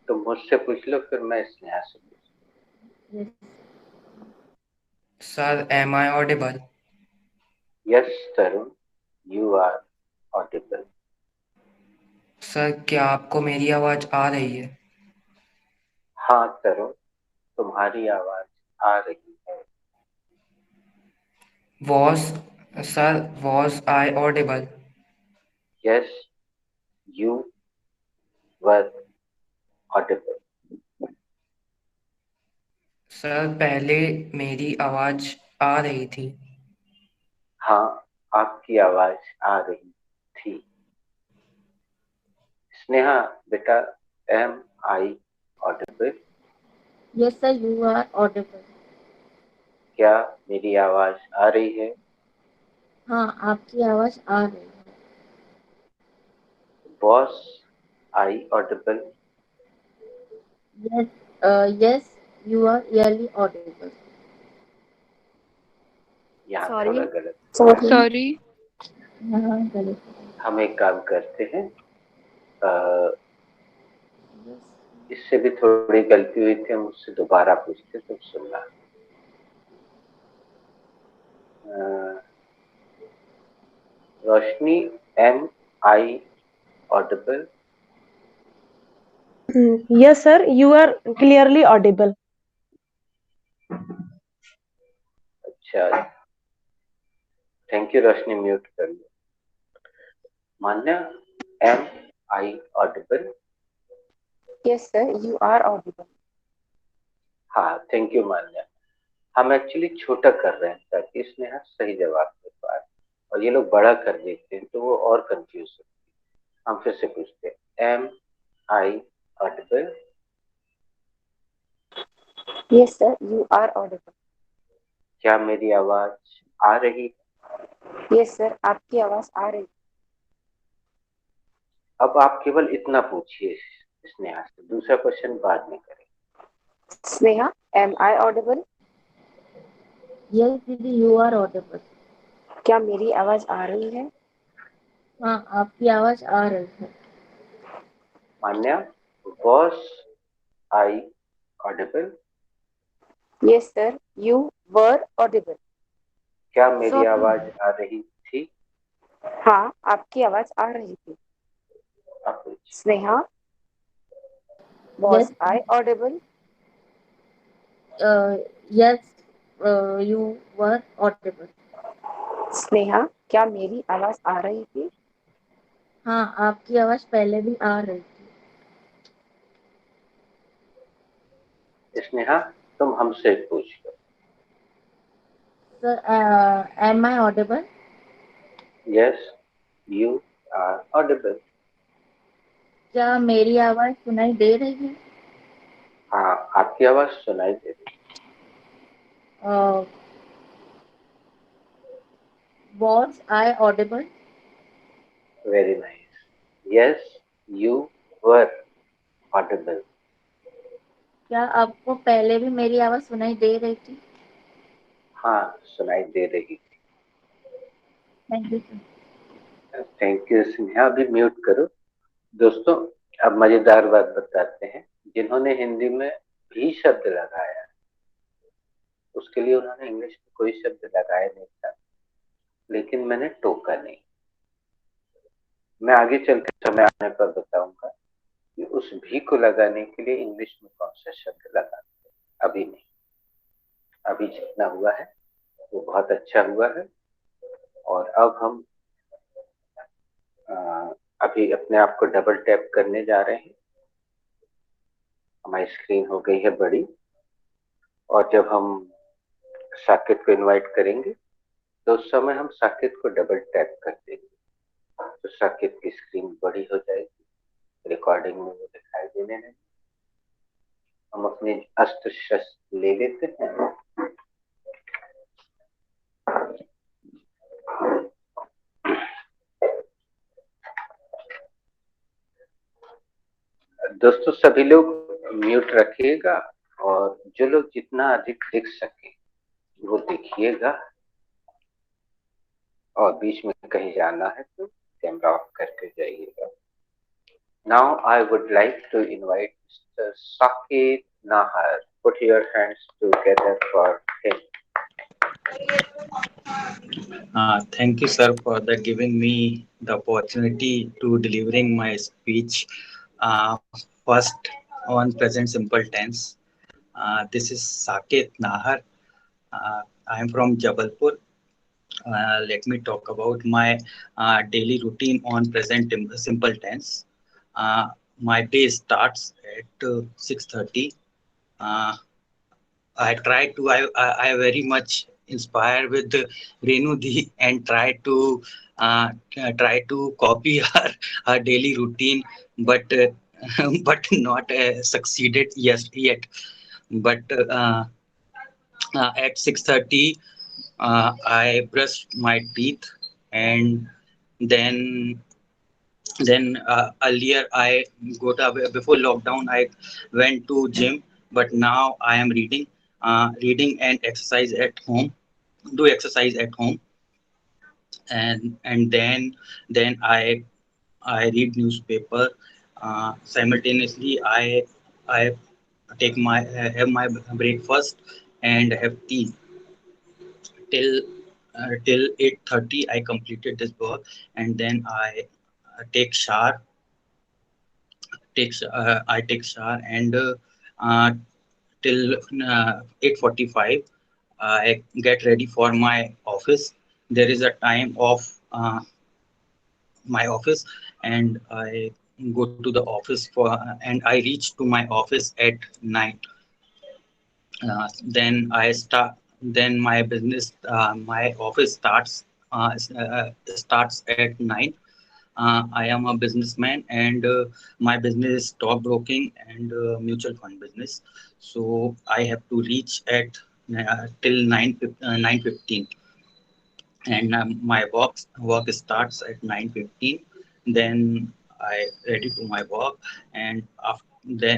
[SPEAKER 2] तुम मुझसे पूछ लो, फिर मैं स्नेहा से पूछ।
[SPEAKER 9] Yes.
[SPEAKER 3] Sir, am I audible?
[SPEAKER 2] Yes Tarun, you are audible.
[SPEAKER 3] Sir, क्या आपको मेरी आवाज आ रही है?
[SPEAKER 2] हाँ तरुण, तुम्हारी आवाज आ रही है।
[SPEAKER 3] Was sir, was I audible?
[SPEAKER 2] Yes you were Audible.
[SPEAKER 3] Sir, पहले मेरी आवाज आ रही थी।
[SPEAKER 2] हाँ, आपकी आवाज आ रही थी। स्नेहा बेटा, am I audible?
[SPEAKER 9] Yes, sir, you are audible.
[SPEAKER 2] क्या मेरी आवाज आ रही है?
[SPEAKER 9] हाँ, आपकी आवाज आ रही है।
[SPEAKER 2] Boss I audible?
[SPEAKER 9] Yes, yes, you are really audible.
[SPEAKER 2] यहाँ
[SPEAKER 6] Sorry.
[SPEAKER 2] थोड़ा गलत।
[SPEAKER 10] सॉरी।
[SPEAKER 9] हाँ, गलत।
[SPEAKER 2] हम एक काम करते हैं,
[SPEAKER 9] Yes.
[SPEAKER 2] इससे भी थोड़ी गलती हुई थी, हम उससे दोबारा पूछते, तुम सुनना। Roshni, am I audible?
[SPEAKER 13] Yes sir, you are clearly audible.
[SPEAKER 2] अच्छा, थैंक यू रोशनी, म्यूट कर लो। Manya, am I audible?
[SPEAKER 4] Yes, sir, you are audible.
[SPEAKER 2] हाँ थैंक यू मान्या। हम एक्चुअली छोटा कर रहे हैं ताकि स्नेहा सही जवाब दे पाए, और ये लोग बड़ा कर देते हैं तो वो और कंफ्यूज होते हैं। हम फिर से पूछते हैं, am I audible?
[SPEAKER 4] Yes, sir, you are audible.
[SPEAKER 2] क्या मेरी आवाज आ रही?
[SPEAKER 4] Yes, sir, आपकी आवाज आ रही।
[SPEAKER 2] अब आप केवल इतना पूछिए स्नेहा से, दूसरा क्वेश्चन बाद में करें।
[SPEAKER 4] Sneha, am I audible?
[SPEAKER 9] Yes, दीदी, you are audible.
[SPEAKER 4] क्या मेरी आवाज आ रही है?
[SPEAKER 9] हाँ, आपकी आवाज आ रही है।
[SPEAKER 2] Manya, was I audible?
[SPEAKER 4] Yes, sir, you were audible.
[SPEAKER 2] क्या मेरी
[SPEAKER 6] Sorry.
[SPEAKER 2] आवाज आ रही थी?
[SPEAKER 4] हाँ, आपकी आवाज आ रही थी।
[SPEAKER 2] आप पूछिए।
[SPEAKER 4] Sneha, was
[SPEAKER 9] Yes,
[SPEAKER 4] I audible?
[SPEAKER 9] yes, you were audible.
[SPEAKER 4] Sneha, क्या मेरी आवाज आ रही थी?
[SPEAKER 9] हाँ, आपकी आवाज पहले भी आ रही थी।
[SPEAKER 2] स्नेहा तुम हमसे पूछ लो।
[SPEAKER 9] Sir, am I audible?
[SPEAKER 2] Yes you are audible.
[SPEAKER 9] क्या मेरी आवाज सुनाई दे रही है?
[SPEAKER 2] हाँ, आपकी आवाज सुनाई दे रही।
[SPEAKER 9] Was I audible?
[SPEAKER 2] Very nice. Yes, you were audible.
[SPEAKER 9] क्या आपको पहले भी मेरी आवाज सुनाई दे रही थी?
[SPEAKER 2] हाँ, सुनाई दे रही थी।
[SPEAKER 9] Thank you sir.
[SPEAKER 2] Thank you Sneha. अभी म्यूट करो। दोस्तों, अब मजेदार बात बताते हैं। जिन्होंने हिंदी में भी शब्द लगाया, उसके लिए उन्होंने इंग्लिश में कोई शब्द लगाया नहीं था, लेकिन मैंने टोका नहीं। मैं आगे चल के समय आने पर बताऊंगा कि उस भी को लगाने के लिए इंग्लिश में कौन सा शब्द लगाते हैं। अभी नहीं, अभी जितना हुआ है वो बहुत अच्छा हुआ है। और अब हम अभी अपने आप को डबल टैप करने जा रहे हैं। हमारी स्क्रीन हो गई है बड़ी, और जब हम साकेत को इनवाइट करेंगे तो उस समय हम साकेत को डबल टैप कर देंगे, तो साकेत की स्क्रीन बड़ी हो जाएगी, रिकॉर्डिंग में वो दिखाई देने लगे। हम अपने अस्त्र शस्त्र ले लेते हैं। दोस्तों, सभी लोग म्यूट रखिएगा, और जो लोग जितना अधिक दिख सके वो दिखिएगा, और बीच में कहीं जाना है तो कैमरा ऑफ करके जाइएगा। Now I would like to invite Mr. Saket Nahar. Put your hands together for him.
[SPEAKER 1] Thank you, sir, for the giving me the opportunity to delivering my speech. First, on present simple tense. This is Saket Nahar. I am from Jabalpur. Let me talk about my daily routine on present simple tense. My day starts at 6:30. I very much inspired with Renu Di and try to copy her daily routine, but but not succeeded yet. But at 6:30, I brushed my teeth, and then earlier I before lockdown I went to gym, but now I am reading and exercise at home, do exercise at home, and then I read newspaper. Simultaneously I take my have my breakfast and have tea till 8:30. I completed this work, and then I take shower. I take shower, and till 8:45 I get ready for my office. There is a time of my office, and I go to the office and I reach to my office at 9. Then I start. Then my business, my office starts at 9. I am a businessman, and my business is stockbroking and mutual fund business. So I have to reach at till 9:15, and my work starts at 9:15. Then I ready to my work, and after the,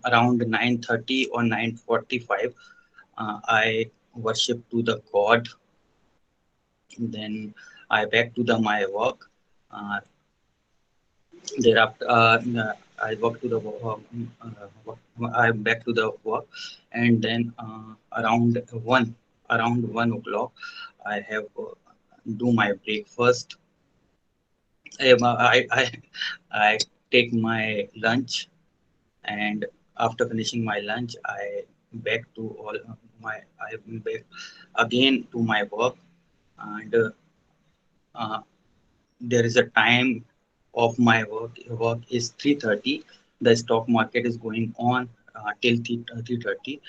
[SPEAKER 1] around 9:30 or 9:45, I worship to the God. Then I back to my work. Uh, Thereafter, I work to the I'm back to the work, and then around 1 o'clock, I have do my breakfast. I take my lunch, and after finishing my lunch, I back to all I back again to my work, and there is a time of my work is 3:30. The stock market is going on till 3:30.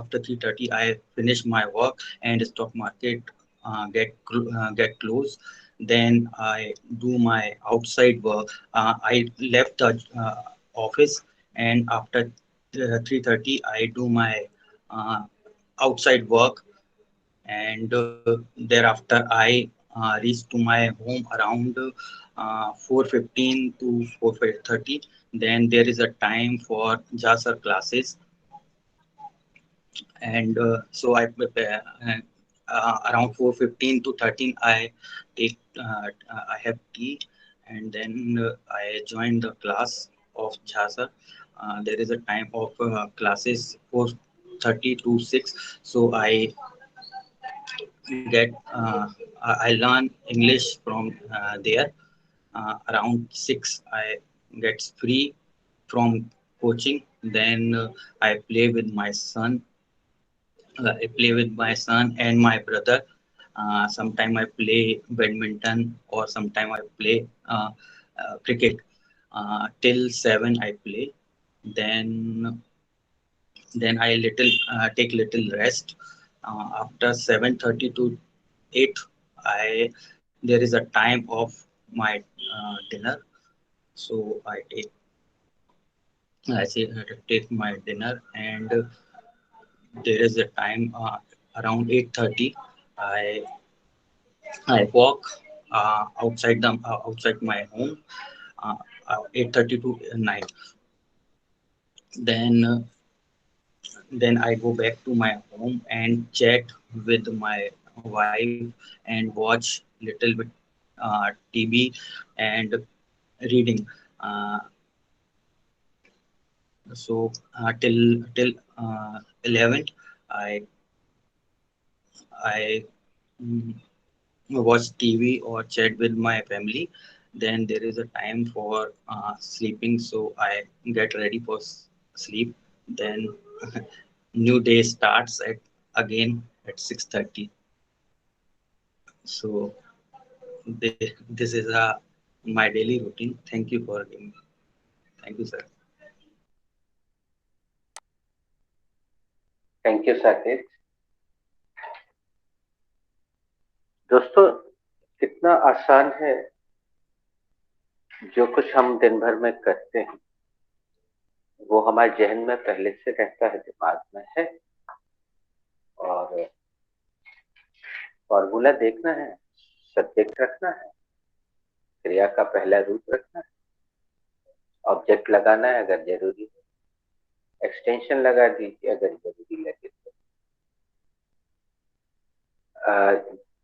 [SPEAKER 1] After 3:30, I finish my work, and the stock market get closed. Then I do my outside work. I left the office, and after 3:30, I do my outside work, and thereafter I reached to my home around 4:15 to 4:30. Then there is a time for JASER classes, and so I prepare. Around 4:15 to 13, I take I have tea, and then I join the class of JASER. There is a time of classes 4:30 to 6, so get I learn English from there. Around 6, I get free from coaching. Then I play with my son. I play with my son and my brother. Sometime I play badminton, or sometime I play cricket. Till 7 I play. Then I little take little rest. After 7:30 to 8, I there is a time of my dinner. So I say take my dinner, and there is a time around 8:30. I I walk outside my home. 8:30 to 9. Then I go back to my home and chat with my wife and watch little bit TV and reading. Uh, till 11, I I mm, watch TV or chat with my family. Then there is a time for sleeping, so I get ready for sleep. Then new day starts at again at 6:30. So this is my daily routine. Thank you for giving me. Thank you, sir.
[SPEAKER 2] Thank you Saket. दोस्तों, कितना आसान है जो कुछ हम दिन भर में करते हैं, वो हमारे जहन में पहले से रहता है, दिमाग में है, और फॉर्मूला देखना है, सब्जेक्ट रखना है, क्रिया का पहला रूप रखना है, ऑब्जेक्ट लगाना है अगर जरूरी है, एक्सटेंशन लगा दीजिए अगर जरूरी लगे तो।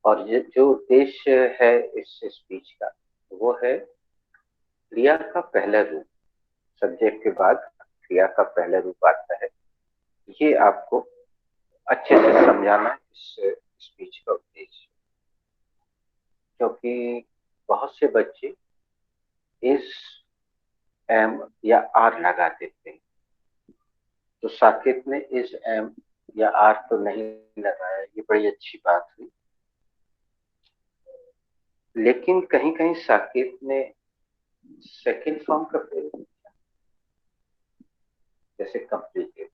[SPEAKER 2] और जो उद्देश्य है इस स्पीच का, वो है क्रिया का पहला रूप। सब्जेक्ट के बाद क्रिया का पहला रूप आता है। ये आपको अच्छे से समझाना है इस स्पीच का उद्देश्य, क्योंकि बहुत से बच्चे इस एम या आर लगा देते हैं। तो साकेत ने इस एम या आर तो नहीं लगाया, ये बड़ी अच्छी बात हुई। लेकिन कहीं कहीं साकेत ने सेकंड फॉर्म का प्रयोग किया, जैसे कम्प्लीटेड,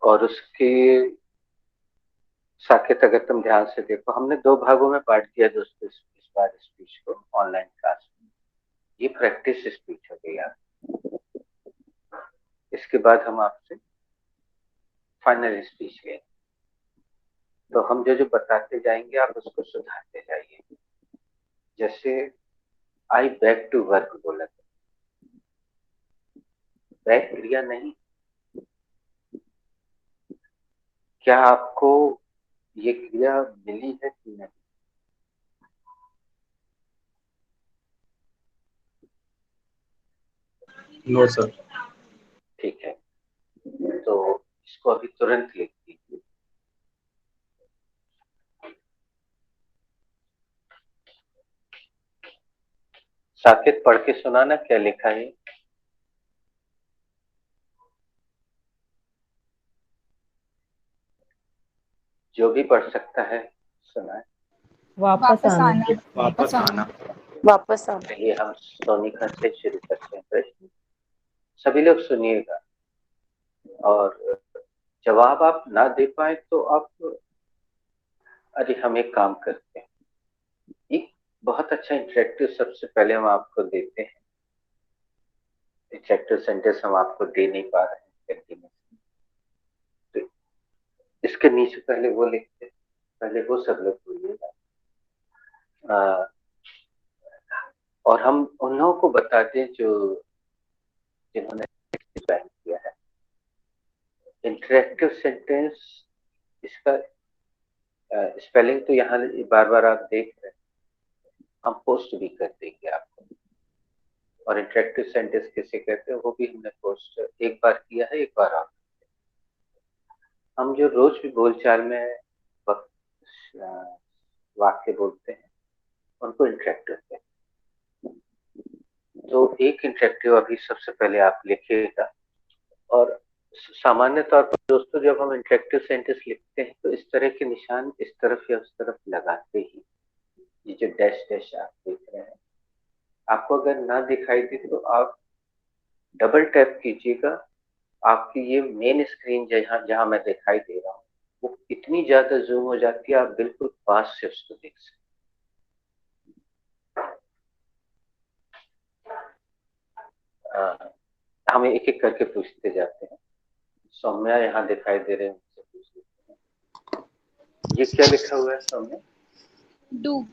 [SPEAKER 2] और उसके साकेत अगर तुम ध्यान से देखो, हमने 2 भागों में बांट दिया दोस्तों इस बार स्पीच को ऑनलाइन क्लास में। ये प्रैक्टिस स्पीच हो गई यार। इसके बाद हम आपसे फाइनल स्पीच लेंगे, तो हम जो बताते जाएंगे आप उसको सुधारते जाइए। जैसे आई बैक टू वर्क बोला था, बैक क्रिया नहीं। क्या आपको ये क्रिया मिली है कि नहीं?
[SPEAKER 1] No sir.
[SPEAKER 2] ठीक है, तो इसको अभी तुरंत लिख दीजिए। साकेत पढ़ के सुनाना क्या लिखा है। जो भी पढ़ सकता है सुनाए।
[SPEAKER 11] वापस आना।
[SPEAKER 1] वापस आना।
[SPEAKER 4] वापस आना।
[SPEAKER 2] चलिए हम सोनिका से शुरू करते हैं प्रश्न। सभी लोग सुनिएगा, और जवाब आप ना दे पाए तो आप, अरे हम एक काम करते हैं, एक बहुत अच्छा इंटरेक्टिव सबसे पहले हम आपको देते हैं। इंटरेक्टिव सेंटेंस हम आपको दे नहीं पा रहे हैं कंटिन्यूसली, इसके नीचे पहले वो लिखते, पहले वो सब लोग बोलिएगा। और हम उन लोगों को बताते हैं जो जिन्होंने ज्वाइन किया है। इंटरेक्टिव सेंटेंस, इसका स्पेलिंग तो यहाँ बार बार आप देख रहे हैं, हम पोस्ट भी कर देंगे आपको। और इंटरेक्टिव सेंटेंस किसे कहते हैं वो भी हमने पोस्ट एक बार किया है, एक बार आप। हम जो रोज भी बोलचाल में वाक्य बोलते हैं उनको इंटरेक्टिव कहते हैं। तो एक इंटरेक्टिव अभी सबसे पहले आप लिखिएगा। और सामान्य तौर पर दोस्तों जब हम इंटरेक्टिव सेंटेंस लिखते हैं तो इस तरह के निशान इस तरफ या उस तरफ लगाते ही। ये जो डैश डैश आप देख रहे हैं, आपको अगर ना दिखाई दे तो आप डबल टैप कीजिएगा। आपकी ये मेन स्क्रीन जहाँ मैं दिखाई दे रहा हूँ वो इतनी ज्यादा जूम हो जाती है, आप बिल्कुल पास से उसको देख सकते। हम एक एक करके पूछते जाते हैं। सौम्या यहाँ दिखाई दे रहे हैं, उनसे पूछ लेते हैं। ये क्या लिखा हुआ है सौम्या?
[SPEAKER 5] डू।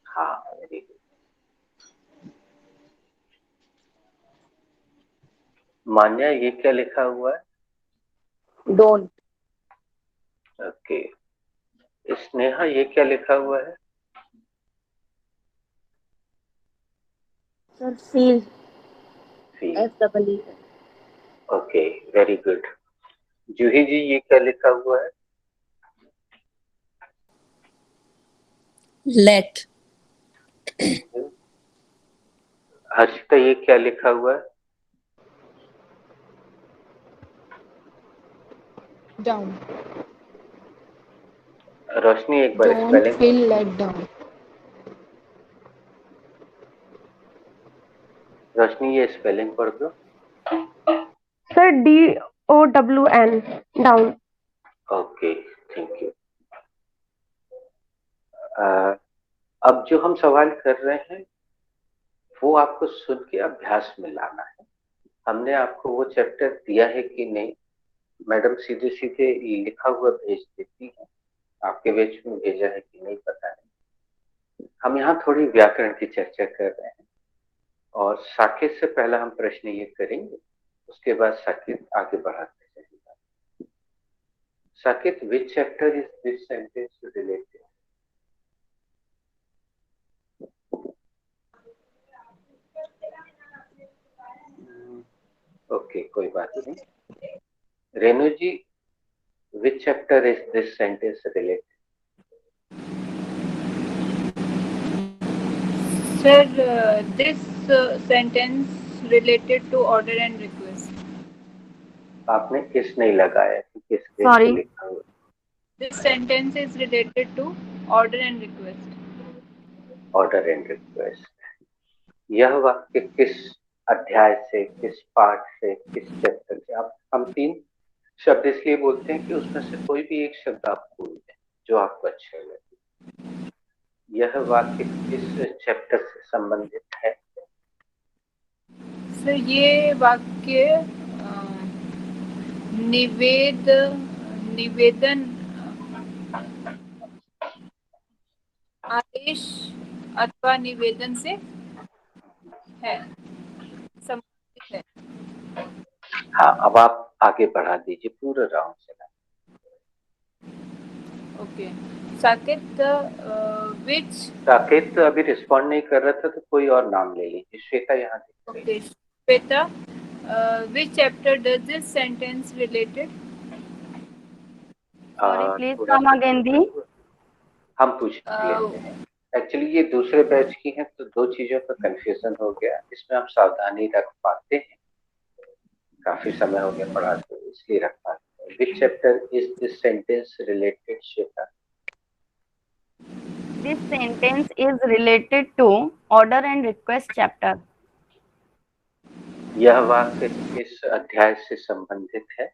[SPEAKER 2] हाँ, वेरी गुड। मान्या ये क्या लिखा हुआ है?
[SPEAKER 4] डोंट।
[SPEAKER 2] ओके। स्नेहा ये क्या लिखा हुआ है?
[SPEAKER 9] Sir feel.
[SPEAKER 2] Feel.
[SPEAKER 9] FEE।
[SPEAKER 2] Okay, very good. Juhi ji ये क्या लिखा हुआ है?
[SPEAKER 8] Let.
[SPEAKER 2] हर्षिता ये क्या लिखा हुआ है?
[SPEAKER 12] डाउन।
[SPEAKER 2] रोशनी एक बार
[SPEAKER 12] don't
[SPEAKER 2] spelling.
[SPEAKER 12] Feel let down.
[SPEAKER 2] Roshni ये स्पेलिंग पढ़ दो।
[SPEAKER 13] Sir DOWN, down.
[SPEAKER 2] Okay, thank you. अब जो हम सवाल कर रहे हैं वो आपको सुन के अभ्यास में लाना है। हमने आपको वो चैप्टर दिया है कि नहीं? मैडम सीधे सीधे लिखा हुआ भेज देती है, आपके बैच में भेजा है कि नहीं पता नहीं। हम यहाँ थोड़ी व्याकरण की चर्चा कर रहे हैं और साकेत से पहला हम प्रश्न ये करेंगे, उसके बाद साकेत आगे बढ़ाते जाएगा। Saket, which chapter is this sentence related? Okay, कोई बात नहीं। रेणु जी, which chapter is this sentence related?
[SPEAKER 5] Sir, this sentence related to order and request.
[SPEAKER 2] आपने किस नहीं लगाया कि किस पेज
[SPEAKER 6] Sorry.
[SPEAKER 2] पे लिखा हुआ?
[SPEAKER 5] This sentence is related to order and request.
[SPEAKER 2] Order and request. यह वाक्य किस अध्याय से, किस पाठ से, किस चैप्टर से? आप हम 3 शब्द इसलिए बोलते हैं कि उसमें से कोई भी एक शब्द आप भूल दें जो आपको अच्छा लगे। यह वाक्य किस चैप्टर से संबंधित है?
[SPEAKER 5] सर ये वाक्य निवेदन आदेश अथवा निवेदन से है, संबंधित है।
[SPEAKER 2] हाँ, अब आप आगे बढ़ा दीजिए पूरा राउंड से।
[SPEAKER 5] ओके। साकेत विच।
[SPEAKER 2] साकेत अभी रिस्पॉन्ड नहीं कर रहा था तो कोई और नाम ले लीजिए। श्वेता यहाँ दिख रही है।
[SPEAKER 5] Okay, Shweta, which chapter does this sentence related?
[SPEAKER 6] Sorry, please come again, दी।
[SPEAKER 2] हम पूछ लेते हैं। एक्चुअली ये दूसरे बैच की है तो 2 चीजों का कंफ्यूजन हो गया, इसमें हम सावधानी रख पाते हैं। काफी समय हो गया पढ़ाते हुए, इसलिए रख पाते हैं। Which chapter is this sentence related, Shweta?
[SPEAKER 6] This sentence is related to order and request chapter.
[SPEAKER 2] यह वाक्य किस अध्याय से संबंधित है?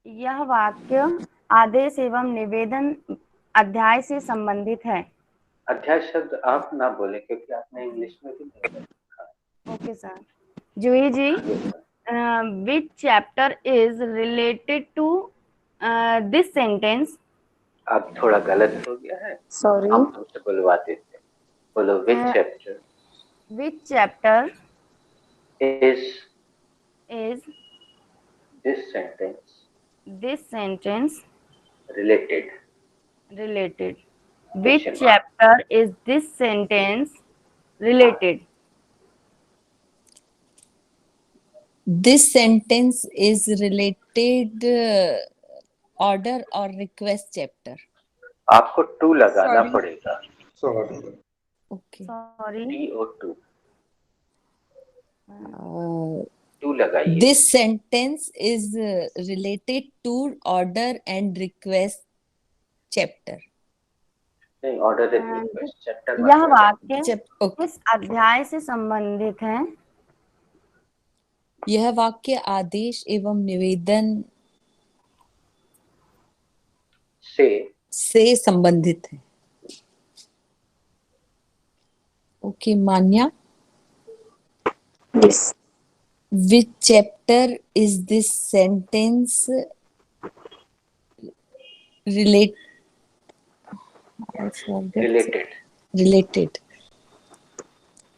[SPEAKER 6] यह वाक्य आदेश एवं निवेदन अध्याय से संबंधित है।
[SPEAKER 2] अध्याय शब्द आप ना बोले क्योंकि आपने इंग्लिश में भी नहीं लिखा।
[SPEAKER 6] Okay sir. Juhi ji, which chapter is related to this sentence
[SPEAKER 2] अब थोड़ा गलत हो गया है,
[SPEAKER 6] सॉरी
[SPEAKER 2] हम तुमसे बुलवा देते हैं। बोलो विच chapter
[SPEAKER 6] which chapter
[SPEAKER 2] is
[SPEAKER 6] is
[SPEAKER 2] this sentence related?
[SPEAKER 6] related which chapter is this sentence related?
[SPEAKER 8] This sentence is related order or request chapter.
[SPEAKER 2] आपको टू लगाना पड़ेगा।
[SPEAKER 8] Okay.
[SPEAKER 6] Sorry.
[SPEAKER 2] TO2 टू लगाइए।
[SPEAKER 8] This sentence is related to order and request chapter.
[SPEAKER 2] नहीं, order and request chapter.
[SPEAKER 6] यह वाक्य किस अध्याय से संबंधित है?
[SPEAKER 8] यह वाक्य आदेश एवं निवेदन से संबंधित है। Okay Manya,
[SPEAKER 4] Yes.
[SPEAKER 8] which chapter is this sentence related?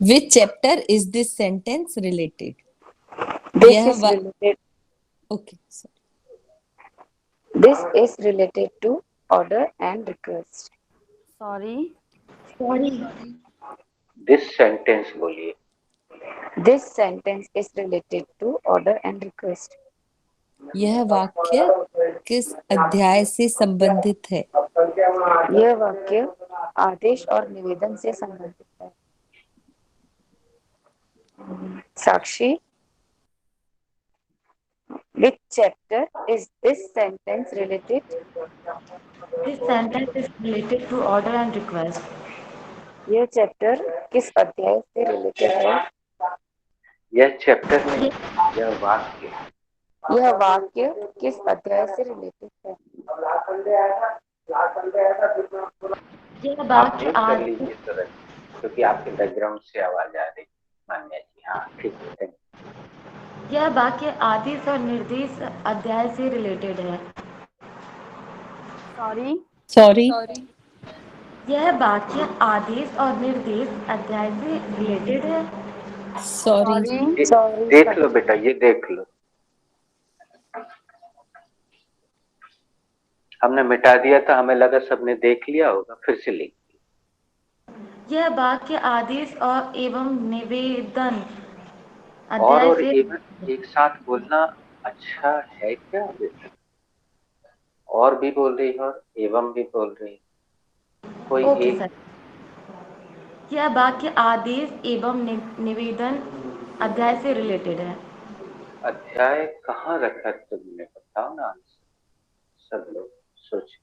[SPEAKER 8] Which chapter is this sentence related?
[SPEAKER 4] This is related.
[SPEAKER 8] Okay, sorry.
[SPEAKER 4] This is related to order and request.
[SPEAKER 6] Sorry.
[SPEAKER 2] This sentence बोलिए।
[SPEAKER 4] This sentence is related to order and request.
[SPEAKER 8] यह वाक्य किस अध्याय से संबंधित है?
[SPEAKER 4] यह वाक्य आदेश और निवेदन से संबंधित है। साक्षी, which chapter is this sentence related?
[SPEAKER 7] This sentence is related to order and request.
[SPEAKER 4] यह चैप्टर किस अध्याय से रिलेटेड है?
[SPEAKER 2] यह चैप्टर नहीं, यह वाक्य।
[SPEAKER 4] यह वाक्य किस अध्याय से रिलेटेड है?
[SPEAKER 7] यह
[SPEAKER 2] आप
[SPEAKER 7] वाक्य
[SPEAKER 2] म्यूट कर लीजिए तुरंत, क्योंकि आपके बैकग्राउंड से आवाज आ रही। मान्या जी, हाँ ठीक है।
[SPEAKER 7] यह वाक्य आदेश और निर्देश अध्याय से रिलेटेड है।
[SPEAKER 8] सॉरी,
[SPEAKER 7] यह वाक्य आदेश और निर्देश अध्याय से रिलेटेड है।
[SPEAKER 8] सॉरी,
[SPEAKER 2] देख लो बेटा, ये देख लो, हमने मिटा दिया था, हमें लगा सबने देख लिया होगा, फिर से लिख।
[SPEAKER 7] यह वाक्य आदेश और एवं निवेदन
[SPEAKER 2] और एवं एक साथ बोलना अच्छा है क्या बेटा? और भी बोल रही हो, एवं भी बोल रही, कोई एक।
[SPEAKER 7] सर, यह वाक्य आदेश एवं निवेदन अध्याय से रिलेटेड है।
[SPEAKER 2] अध्याय कहाँ रखा तुमने, बताओ ना सब लोग सोच।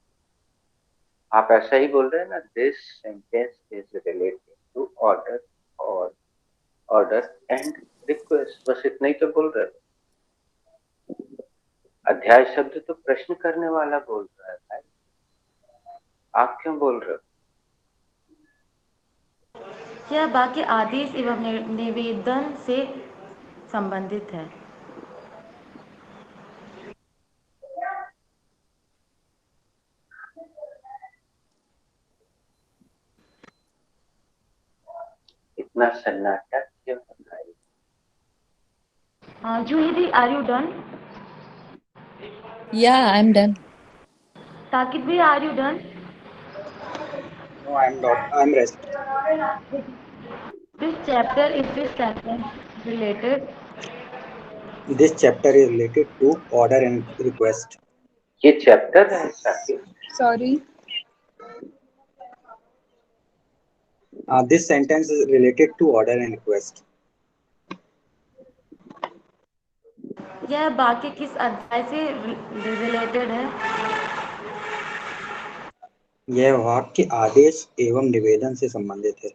[SPEAKER 2] आप ऐसा ही बोल रहे हैं ना, this sentence is related to order और ऑर्डर एंड रिक्वेस्ट, बस इतना ही तो बोल रहे हो। अध्याय शब्द तो प्रश्न करने वाला बोल रहा है भाई, आप क्यों बोल रहे हो?
[SPEAKER 7] यह वाक्य आदेश एवं निवेदन से संबंधित है।
[SPEAKER 2] इतना सन्नाटा क्यों होता है?
[SPEAKER 7] Juhidi, are you done?
[SPEAKER 8] Yeah, I'm done.
[SPEAKER 7] Sakit bhai, are you done?
[SPEAKER 1] No, I'm not. I'm rest.
[SPEAKER 7] This chapter is this sentence related?
[SPEAKER 1] This chapter is related to order and request.
[SPEAKER 2] ये chapter है Saqib.
[SPEAKER 10] Sorry.
[SPEAKER 1] This sentence is related to order and request.
[SPEAKER 7] यह वाक्य किस अध्याय से related है?
[SPEAKER 1] यह वाक्य आदेश एवं निवेदन से संबंधित है।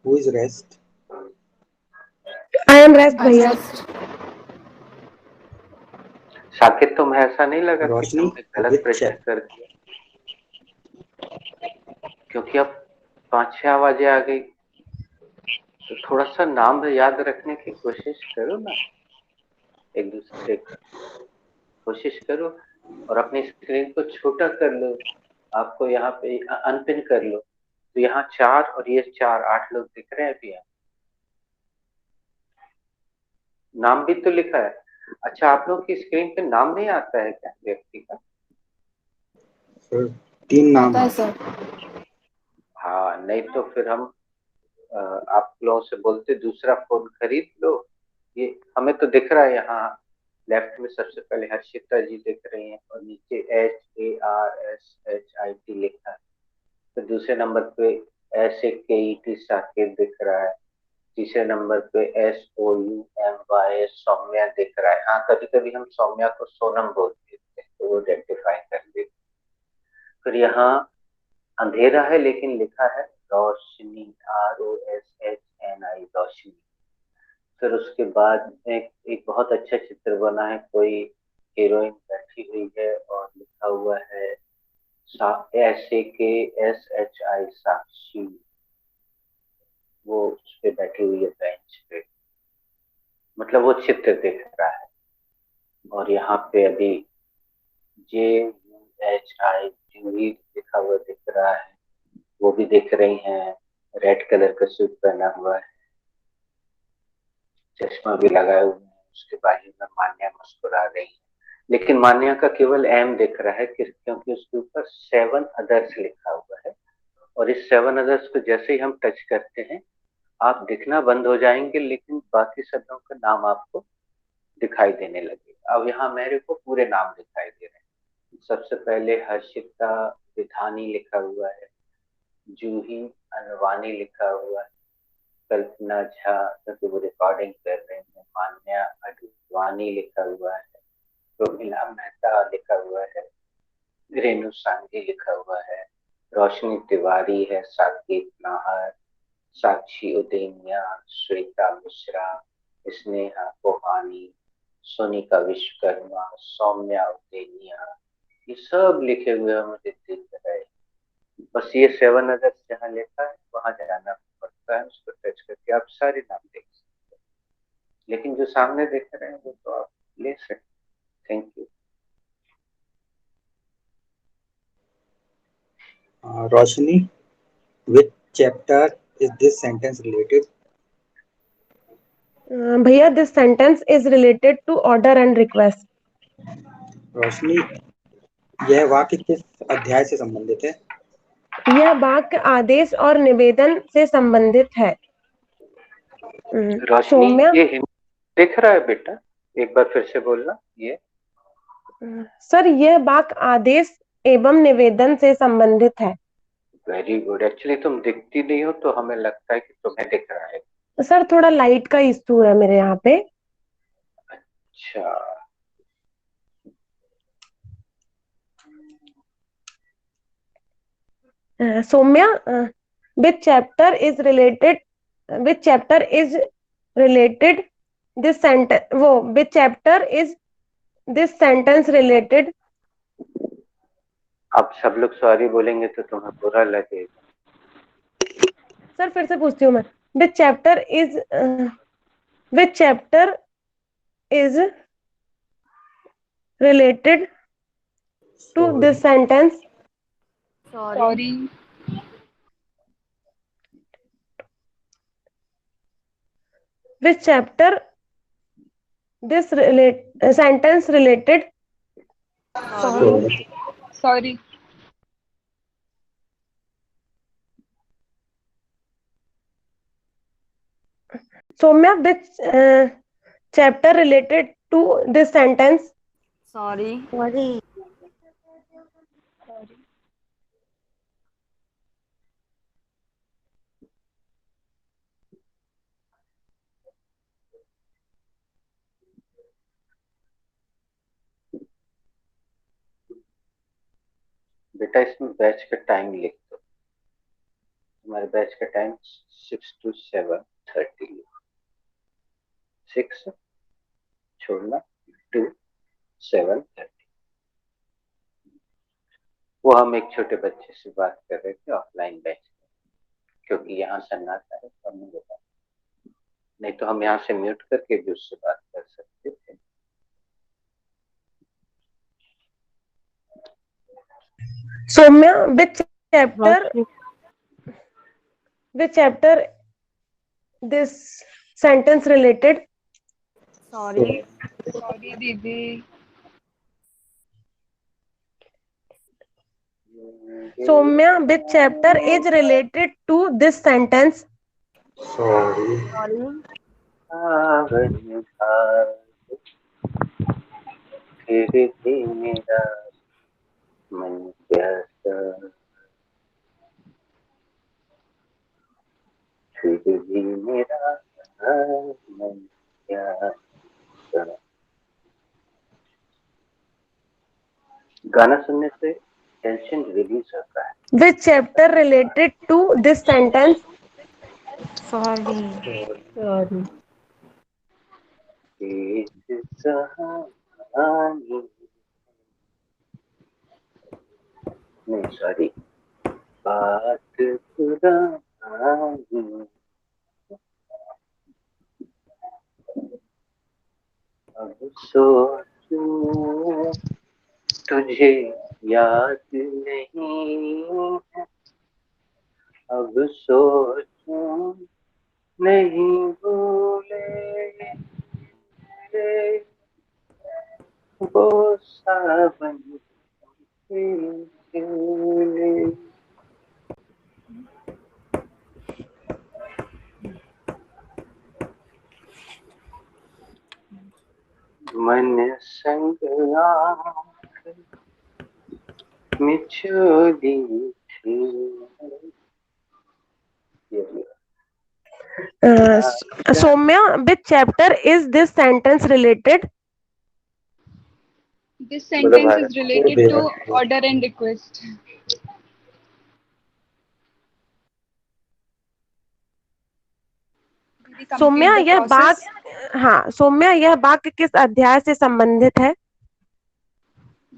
[SPEAKER 1] Who is rest?
[SPEAKER 13] I am rest भैया।
[SPEAKER 2] साकिब, तुम्हें ऐसा नहीं लगा कि
[SPEAKER 1] रोशनी,
[SPEAKER 2] तुमने गलत प्रश्न कर दिया? क्योंकि अब 5-6 आवाजें आ गई, तो थोड़ा सा नाम याद रखने की कोशिश करो ना एक दूसरे का। कोशिश करो और अपनी स्क्रीन को छोटा कर लो। आपको यहाँ पे अनपिन कर लो, तो यहाँ 4 और ये 4, 8 लोग दिख रहे हैं अभी। यहाँ नाम भी तो लिखा है। अच्छा, आप लोग की स्क्रीन पे नाम नहीं आता है क्या व्यक्ति का?
[SPEAKER 1] सर 3 नाम
[SPEAKER 12] आता है
[SPEAKER 1] है।
[SPEAKER 12] सर।
[SPEAKER 2] हाँ, नहीं तो फिर हम आप लोगों से बोलते दूसरा फोन खरीद लो। ये हमें तो दिख रहा है यहाँ लेफ्ट में सबसे पहले हर्षिता जी दिख रही हैं और नीचे HARSHIT लिखा है। तो दूसरे नंबर पे SAKET साकेत दिख रहा है। तीसरे नंबर पे SOUMY सौम्या दिख रहा है। हाँ, कभी कभी हम सौम्या को सोनम बोल देते हैं तो वो आइडेंटिफाई कर देते। फिर यहाँ अंधेरा है लेकिन लिखा है रोशनी, ROSHNI रोशनी। फिर उसके बाद एक बहुत अच्छा चित्र बना है, कोई हीरोइन बैठी हुई है और लिखा हुआ है SAKSHI साक्षी। वो उस पे बैठी हुई है बेंच पे, मतलब वो चित्र दिख रहा है। और यहाँ पे अभी JUHI जूही लिखा हुआ दिख रहा है, वो भी दिख रही हैं। रेड कलर का सूट पहना हुआ है, चश्मा भी लगाए हुए हैं। उसके बाजू में मान्या मुस्कुरा रही है, लेकिन मान्या का केवल M दिख रहा है क्योंकि उसके ऊपर 7 अदर्स लिखा हुआ है। और इस 7 अदर्स को जैसे ही हम टच करते हैं आप दिखना बंद हो जाएंगे, लेकिन बाकी शब्दों का नाम आपको दिखाई देने लगेगा। अब यहाँ मेरे को पूरे नाम दिखाई दे रहे हैं। सबसे पहले हर्षिता विधानी लिखा हुआ है, जूही अनवानी लिखा हुआ है, कल्पना झा क्योंकि वो रिकॉर्डिंग कर रहे हैं, मान्या अडवाणी लिखा हुआ है, रोमिला मेहता लिखा हुआ है, रेणु सांघी लिखा हुआ है, रोशनी तिवारी है, साकेत नाहर, साक्षी उदेनिया, श्वेता मिश्रा, स्नेहा कोहानी, सोनिका विश्वकर्मा, सौम्या उदेनिया, ये सब लिखे हुए मुझे दिख रहे हैं। बस ये 7 अदर जहाँ लिखा है वहां जाना पड़ता है, उसको टच करके आप सारे नाम देख सकते हैं। लेकिन जो सामने देख रहे हैं वो तो आप ले सकते। Thank you.
[SPEAKER 1] Roshni, which chapter is this sentence related?
[SPEAKER 13] भैया this sentence is related to order and request.
[SPEAKER 1] Roshni, यह वाक्य किस अध्याय से संबंधित है?
[SPEAKER 13] यह वाक्य आदेश और निवेदन से संबंधित है।
[SPEAKER 2] रोशनी,
[SPEAKER 13] सौम्या,
[SPEAKER 2] ये हिंदी दिख रहा है बेटा? एक बार फिर से बोलना। ये
[SPEAKER 13] सर यह वाक्य आदेश एवं निवेदन से संबंधित है।
[SPEAKER 2] Very good. एक्चुअली तुम दिखती नहीं हो तो हमें लगता है कि तुम्हें दिख रहा है।
[SPEAKER 13] सर थोड़ा लाइट का इशू है मेरे यहाँ पे।
[SPEAKER 2] अच्छा,
[SPEAKER 13] Saumya, which chapter is related this sentence, वो which chapter is this sentence related?
[SPEAKER 2] अब सब लोग सॉरी बोलेंगे तो तुम्हें बुरा लगेगा।
[SPEAKER 13] सर फिर से पूछती हूँ मैं, which chapter is related to this sentence?
[SPEAKER 10] Sorry.
[SPEAKER 13] Which chapter this sentence related?
[SPEAKER 10] Sorry.
[SPEAKER 13] Soumya, which chapter related to this sentence?
[SPEAKER 6] Sorry.
[SPEAKER 2] बेटा इसमें बैच का टाइम लिख दो। तुम्हारे बैच का टाइम 6 to 7:30 लिखो। 6 छोड़ना, 2 7:30। वो हम एक छोटे बच्चे से बात कर रहे थे ऑफलाइन बैच में, क्योंकि यहाँ सन्नाटा है तो हमने बताया, नहीं तो हम यहाँ से म्यूट करके भी उससे बात कर सकते थे।
[SPEAKER 13] Soumya, which
[SPEAKER 11] Harshita.
[SPEAKER 13] chapter this sentence related?
[SPEAKER 6] Sorry.
[SPEAKER 10] Sorry, Didi.
[SPEAKER 13] Soumya, which chapter is related to this sentence?
[SPEAKER 2] Sorry.
[SPEAKER 6] Sorry.
[SPEAKER 2] सावन था फिर भी मेरा मन प्यासा, फिर भी मेरा मन प्यासा। गाना सुनने से टेंशन रिलीज होता है।
[SPEAKER 13] Which chapter related to this sentence?
[SPEAKER 6] Sorry.
[SPEAKER 11] Sorry.
[SPEAKER 2] इस कहानी नहीं, सॉरी, बात पुरानी, अब सोचूं तुझे याद नहीं है, अब सोचूं नहीं भूले वो सावन के झूले। मन संग आंख मिचोली थी।
[SPEAKER 13] Soumya, which chapter is this sentence related?
[SPEAKER 10] This sentence is related to order and request. Didi, complete
[SPEAKER 13] Saumya,
[SPEAKER 10] the
[SPEAKER 13] यह
[SPEAKER 10] process.
[SPEAKER 13] वाक्य, हाँ सौम्या, यह वाक्य किस अध्याय से संबंधित है?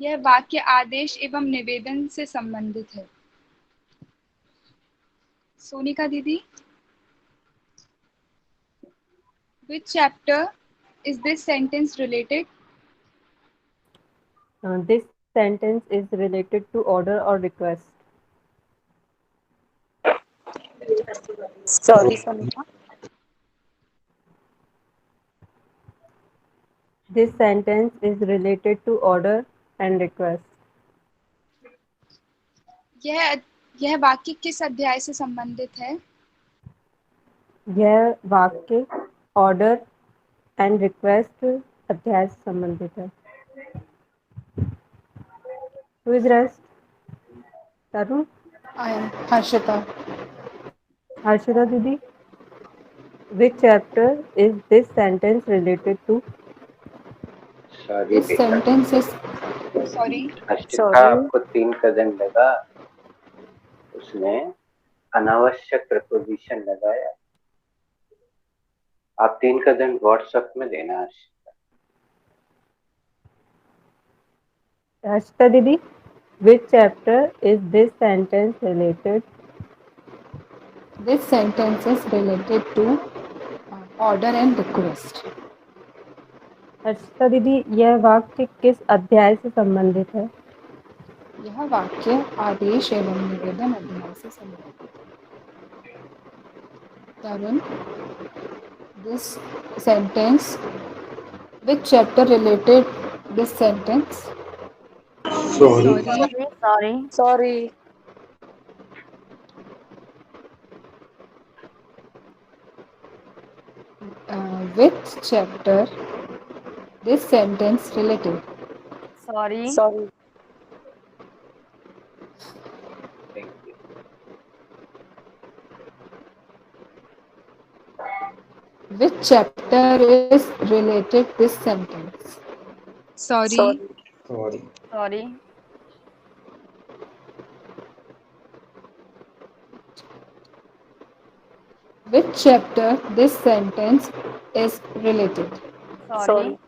[SPEAKER 10] यह वाक्य आदेश एवं निवेदन से संबंधित है। सोनिका दीदी, which chapter is this sentence related?
[SPEAKER 11] This sentence is related to order or request.
[SPEAKER 4] Sorry, Sonika.
[SPEAKER 11] This sentence is related to order and request.
[SPEAKER 10] यह वाक्य किस अध्याय से संबंधित है?
[SPEAKER 11] यह वाक्य ऑर्डर एंड रिक्वेस्ट अध्याय से संबंधित है। Who is rest? Tarun?
[SPEAKER 12] I am Harshita.
[SPEAKER 11] Harshita Didi? Which chapter is this sentence related to?
[SPEAKER 2] Sorry
[SPEAKER 12] This sentence is
[SPEAKER 10] Sorry.
[SPEAKER 2] Harshita, आपको 3 कदम लगा, उसने अनावश्यक प्रपोजिशन लगाया। आप 3 कदम व्हाट्सएप में देना।
[SPEAKER 11] Harshita Didi? Which chapter is this sentence related?
[SPEAKER 12] This sentence is related to order and request.
[SPEAKER 11] Harshita दीदी, यह वाक्य किस अध्याय से संबंधित है?
[SPEAKER 12] यह वाक्य आदेश एवं निवेदन अध्याय से संबंधित है। तरुण, this sentence, which chapter related this sentence?
[SPEAKER 6] Sorry.
[SPEAKER 12] Which chapter this sentence related?
[SPEAKER 6] Sorry.
[SPEAKER 12] Which chapter is related this sentence?
[SPEAKER 10] Sorry.
[SPEAKER 12] Which chapter this sentence is related?
[SPEAKER 6] Sorry.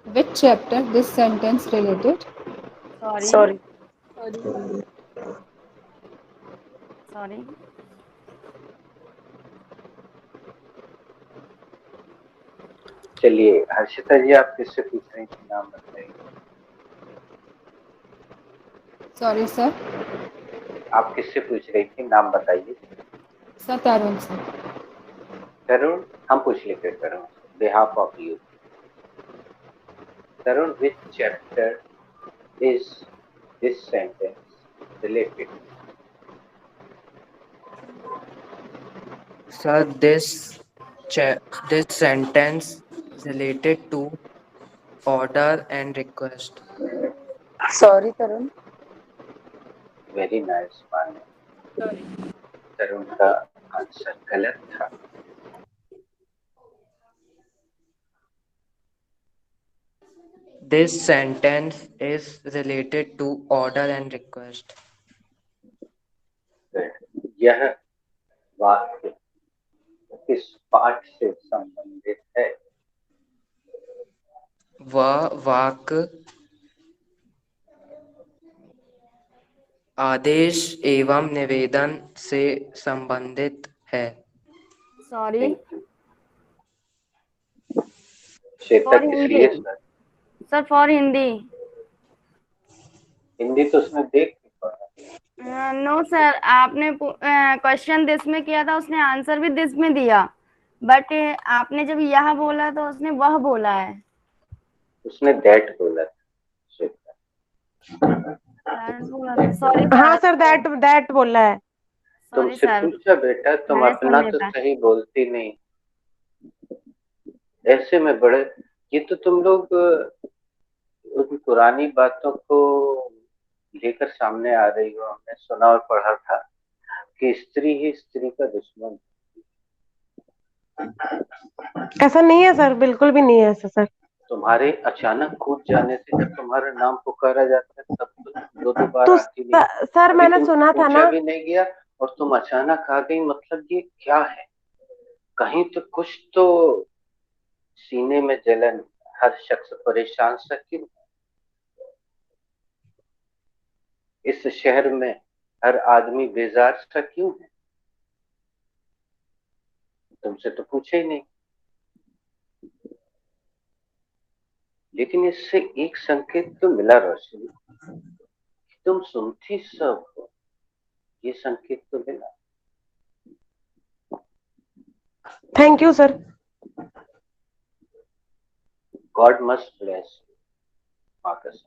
[SPEAKER 12] Which chapter this sentence related?
[SPEAKER 6] Sorry.
[SPEAKER 2] चलिए हर्षिता जी, आप किससे पूछ रही थी, नाम बताइए।
[SPEAKER 12] Sorry sir.
[SPEAKER 2] आप किससे पूछ रही थी, नाम बताइए।
[SPEAKER 12] सर तरुण से।
[SPEAKER 2] तरुण, हम पूछ लेते हैं Tarun, behalf of you. Tarun, which chapter is this sentence related?
[SPEAKER 3] Sir, this sentence related to order and request.
[SPEAKER 4] Sorry, Tarun.
[SPEAKER 2] Very nice माने। तरुण का आंसर गलत था।
[SPEAKER 3] This sentence is related to order and request.
[SPEAKER 2] यह वाक्य किस पाठ से संबंधित है?
[SPEAKER 3] वह वाक्य आदेश एवं निवेदन से संबंधित है।
[SPEAKER 6] सॉरी,
[SPEAKER 2] श्वेता,
[SPEAKER 6] फॉर
[SPEAKER 2] किस
[SPEAKER 6] हिंदी
[SPEAKER 2] लिए sir?
[SPEAKER 6] Sir, for Hindi.
[SPEAKER 2] Hindi तो उसने देख नहीं पढ़ा।
[SPEAKER 6] नो सर, आपने क्वेश्चन दिस में किया था, उसने आंसर भी दिस में दिया, बट आपने जब यह बोला तो उसने वह बोला है।
[SPEAKER 2] उसने दैट बोला था श्वेता।
[SPEAKER 6] सॉरी
[SPEAKER 13] हाँ
[SPEAKER 6] सर।
[SPEAKER 13] सर, दैट बोला है।
[SPEAKER 6] सॉरी
[SPEAKER 2] तुमसे
[SPEAKER 6] सर,
[SPEAKER 2] पूछा बेटा, तुम
[SPEAKER 6] मैंने
[SPEAKER 2] अपना
[SPEAKER 6] सुन
[SPEAKER 2] तो
[SPEAKER 6] लिया था।
[SPEAKER 2] सही बोलती नहीं। ऐसे में बड़े, ये तो तुम लोग उन पुरानी बातों को लेकर सामने आ रही हो। हमने सुना और पढ़ा था कि स्त्री ही स्त्री का दुश्मन।
[SPEAKER 13] ऐसा नहीं है सर, बिल्कुल भी नहीं है ऐसा सर।
[SPEAKER 2] तुम्हारे अचानक कूद जाने से जब तुम्हारा नाम पुकारा जाता है तब तो दो बार
[SPEAKER 13] तो
[SPEAKER 2] आती नहीं।
[SPEAKER 13] सर
[SPEAKER 2] अभी
[SPEAKER 13] मैंने
[SPEAKER 2] तुम
[SPEAKER 13] सुना था
[SPEAKER 2] पूछा
[SPEAKER 13] ना।
[SPEAKER 2] भी नहीं गया और तुम अचानक आ गई, मतलब ये क्या है? कहीं तो कुछ तो सीने में जलन, हर शख्स परेशान सा क्यों? इस शहर में हर आदमी बेजार सा क्यों है? तुमसे तो पूछे ही नहीं। लेकिन इससे एक संकेत तो मिला रोशनी, तुम सुनती सब हो। ये संकेत तो मिला।
[SPEAKER 13] Thank you sir.
[SPEAKER 2] God must bless Marcus.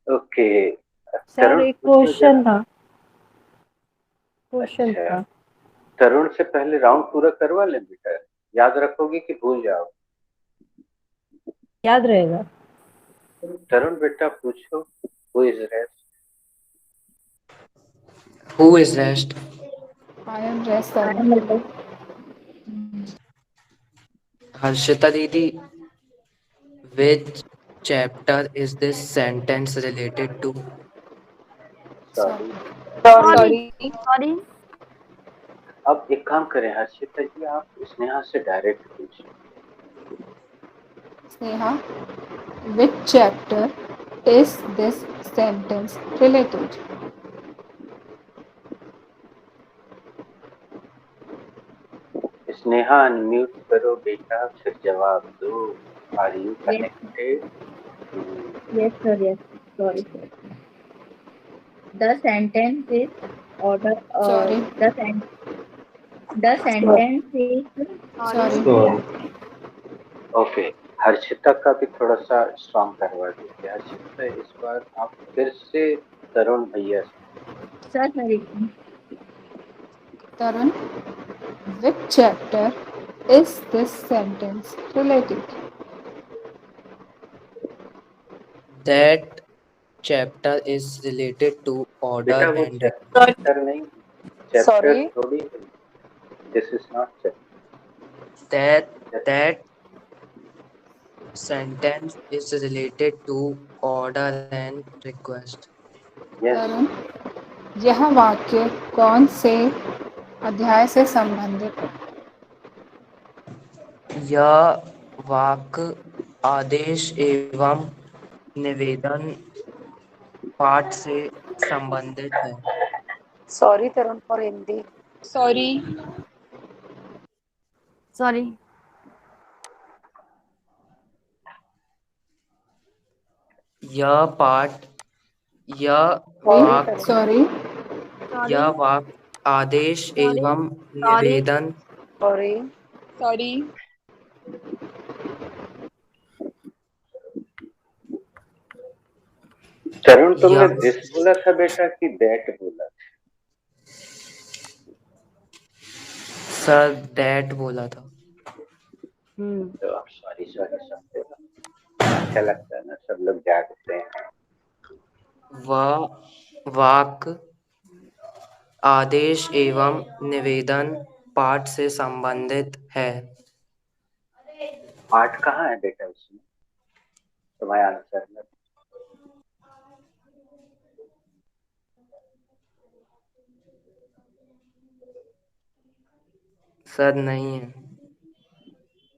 [SPEAKER 2] Okay
[SPEAKER 11] sir एक क्वेश्चन था।
[SPEAKER 2] अच्छा, तरुण से पहले राउंड पूरा करवा ले बेटा, याद रखोगे कि भूल जाओ?
[SPEAKER 11] याद रहेगा।
[SPEAKER 2] तरुण बेटा पूछो, who is rest?
[SPEAKER 3] Who is rest?
[SPEAKER 12] I am rest Tarun.
[SPEAKER 3] Harshita Didi, which chapter is this sentence related to?
[SPEAKER 2] Sorry.
[SPEAKER 6] Sorry.
[SPEAKER 2] अब एक काम करें हर्षिता जी, आप स्नेहा से डायरेक्ट पूछिए।
[SPEAKER 12] Sneha, which chapter is this sentence related?
[SPEAKER 2] Sneha unmute करो बेटा, फिर जवाब दो। Are you connected?
[SPEAKER 9] Yes, sir. Yes. Sorry, sir. The sentence is order.
[SPEAKER 12] Sorry.
[SPEAKER 9] The sentence is.
[SPEAKER 12] Sorry.
[SPEAKER 2] Okay, Harshita का भी थोड़ा सा स्ट्रॉन्ग करवा दीजिए। हर्षिता, इस बार आप फिर से तरुण भैया से।
[SPEAKER 9] Sir, sorry.
[SPEAKER 12] Tarun, which chapter is this sentence related?
[SPEAKER 3] That chapter is related to order
[SPEAKER 2] बेटा वो
[SPEAKER 3] and
[SPEAKER 2] चैप्टर नहीं, चैप्टर
[SPEAKER 11] Sorry?
[SPEAKER 2] थोड़ी। This is not chapter.
[SPEAKER 3] that sentence is related to order and request.
[SPEAKER 12] तरुण, यह वाक्य कौन से अध्याय से संबंधित है?
[SPEAKER 3] यह वाक्य आदेश एवं निवेदन पाठ से संबंधित है।
[SPEAKER 4] Sorry, Tarun, for Hindi.
[SPEAKER 10] Sorry.
[SPEAKER 6] Sorry.
[SPEAKER 3] यह पाठ यह
[SPEAKER 10] Sorry,
[SPEAKER 3] वाक
[SPEAKER 12] सॉरी
[SPEAKER 3] यह वाक आदेश
[SPEAKER 6] Sorry.
[SPEAKER 3] एवं
[SPEAKER 6] Sorry.
[SPEAKER 3] निवेदन
[SPEAKER 4] Sorry.
[SPEAKER 10] sorry.
[SPEAKER 2] तरुण तुमने
[SPEAKER 3] यह
[SPEAKER 2] दिस बोला था बेटा कि दैट बोला था?
[SPEAKER 3] सर दैट बोला था।
[SPEAKER 2] तो आप सॉरी सॉरी समझे ना, अच्छा लगता है ना, सब लोग जागते हैं।
[SPEAKER 3] वह वाक आदेश एवं निवेदन पाठ से संबंधित है।
[SPEAKER 2] पाठ कहाँ है बेटा उसमें तुम्हारे आंसर में?
[SPEAKER 3] सर नहीं है।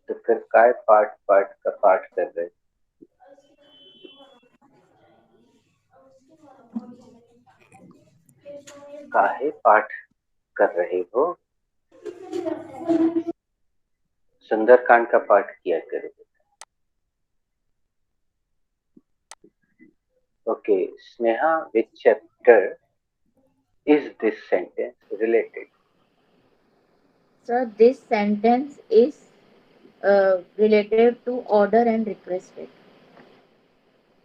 [SPEAKER 2] तो फिर काय पाठ पाठ का पाठ कर रहे? काहे पाठ कर रहे हो? सुंदरकांड का पाठ किया करो। Okay Sneha, which chapter is this sentence related?
[SPEAKER 9] So this sentence is related to order and requested.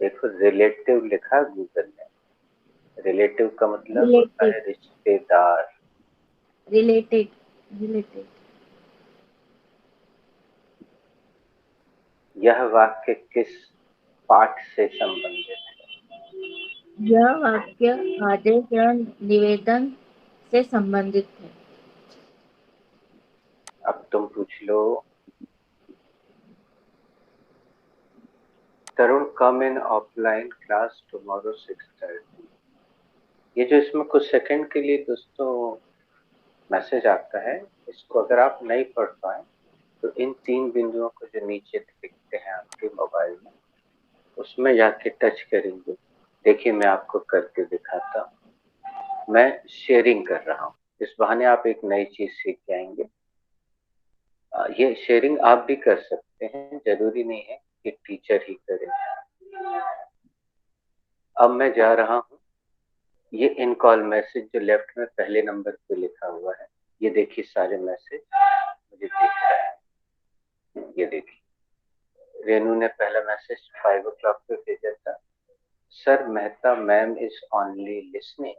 [SPEAKER 2] देखो रिलेटिव लिखा गूगल में, रिलेटिव का मतलब होता है रिश्तेदार।
[SPEAKER 9] Related.
[SPEAKER 2] यह वाक्य किस पाठ से संबंधित है?
[SPEAKER 9] यह वाक्य आदेश या निवेदन से संबंधित है।
[SPEAKER 2] अब तुम पूछ लो, तरुण कम इन ऑफलाइन क्लास टुमारो 6:30। ये जो इसमें कुछ सेकंड के लिए दोस्तों मैसेज आता है, इसको अगर आप नहीं पढ़ पाए तो इन 3 बिंदुओं को जो नीचे दिखते हैं आपके मोबाइल में, उसमें जाके टच करेंगे। देखिए मैं आपको करके दिखाता हूँ, मैं शेयरिंग कर रहा हूँ, इस बहाने आप एक नई चीज सीख जाएंगे। ये शेयरिंग आप भी कर सकते हैं, जरूरी नहीं है कि टीचर ही करे। अब मैं जा रहा हूँ, ये इन कॉल मैसेज जो लेफ्ट में पहले नंबर पे लिखा हुआ है, ये देखिए सारे मैसेज मुझे दिख रहा है। ये देखिए रेनू ने पहला मैसेज 5 o'clock पे भेजा था। Sir Mehta ma'am is only listening,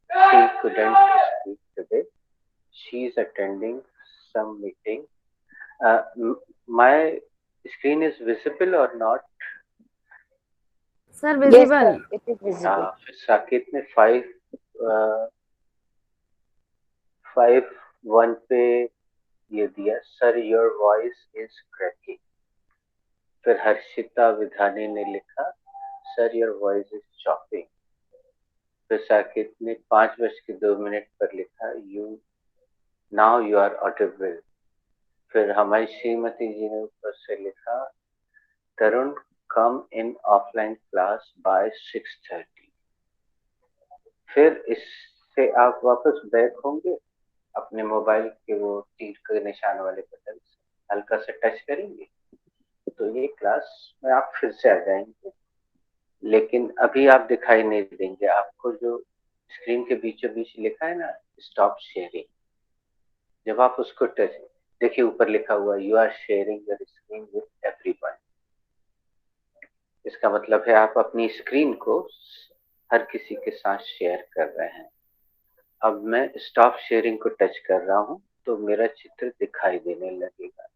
[SPEAKER 2] she couldn't speak today, she is attending some meeting. My screen is visible or not?
[SPEAKER 6] Sir visible.
[SPEAKER 4] It is visible.
[SPEAKER 2] फिर साकेत ने 5:1 पे ये दिया, sir your voice is cracking. फिर हर्षिता विधानी ने लिखा, sir your voice is chopping. फिर साकेत ने 5:02 पर लिखा, नाउ यू आर ऑडिबल। फिर हमारी श्रीमती जी ने ऊपर से लिखा, तरुण कम इन ऑफलाइन क्लास बाय 6:30। फिर इससे आप वापस बैक होंगे अपने मोबाइल के वो तीर के निशान वाले बटन से, हल्का से टच करेंगे तो ये क्लास में आप फिर से आ जाएंगे। लेकिन अभी आप दिखाई नहीं देंगे, आपको जो स्क्रीन के बीचों बीच लिखा है ना स्टॉप शेयरिंग, जब आप उसको टच, देखिए ऊपर लिखा हुआ you are sharing your screen with everyone. इसका मतलब है आप अपनी स्क्रीन को हर किसी के साथ शेयर कर रहे हैं। अब मैं स्टॉप शेयरिंग को टच कर रहा हूं तो मेरा चित्र दिखाई देने लगेगा,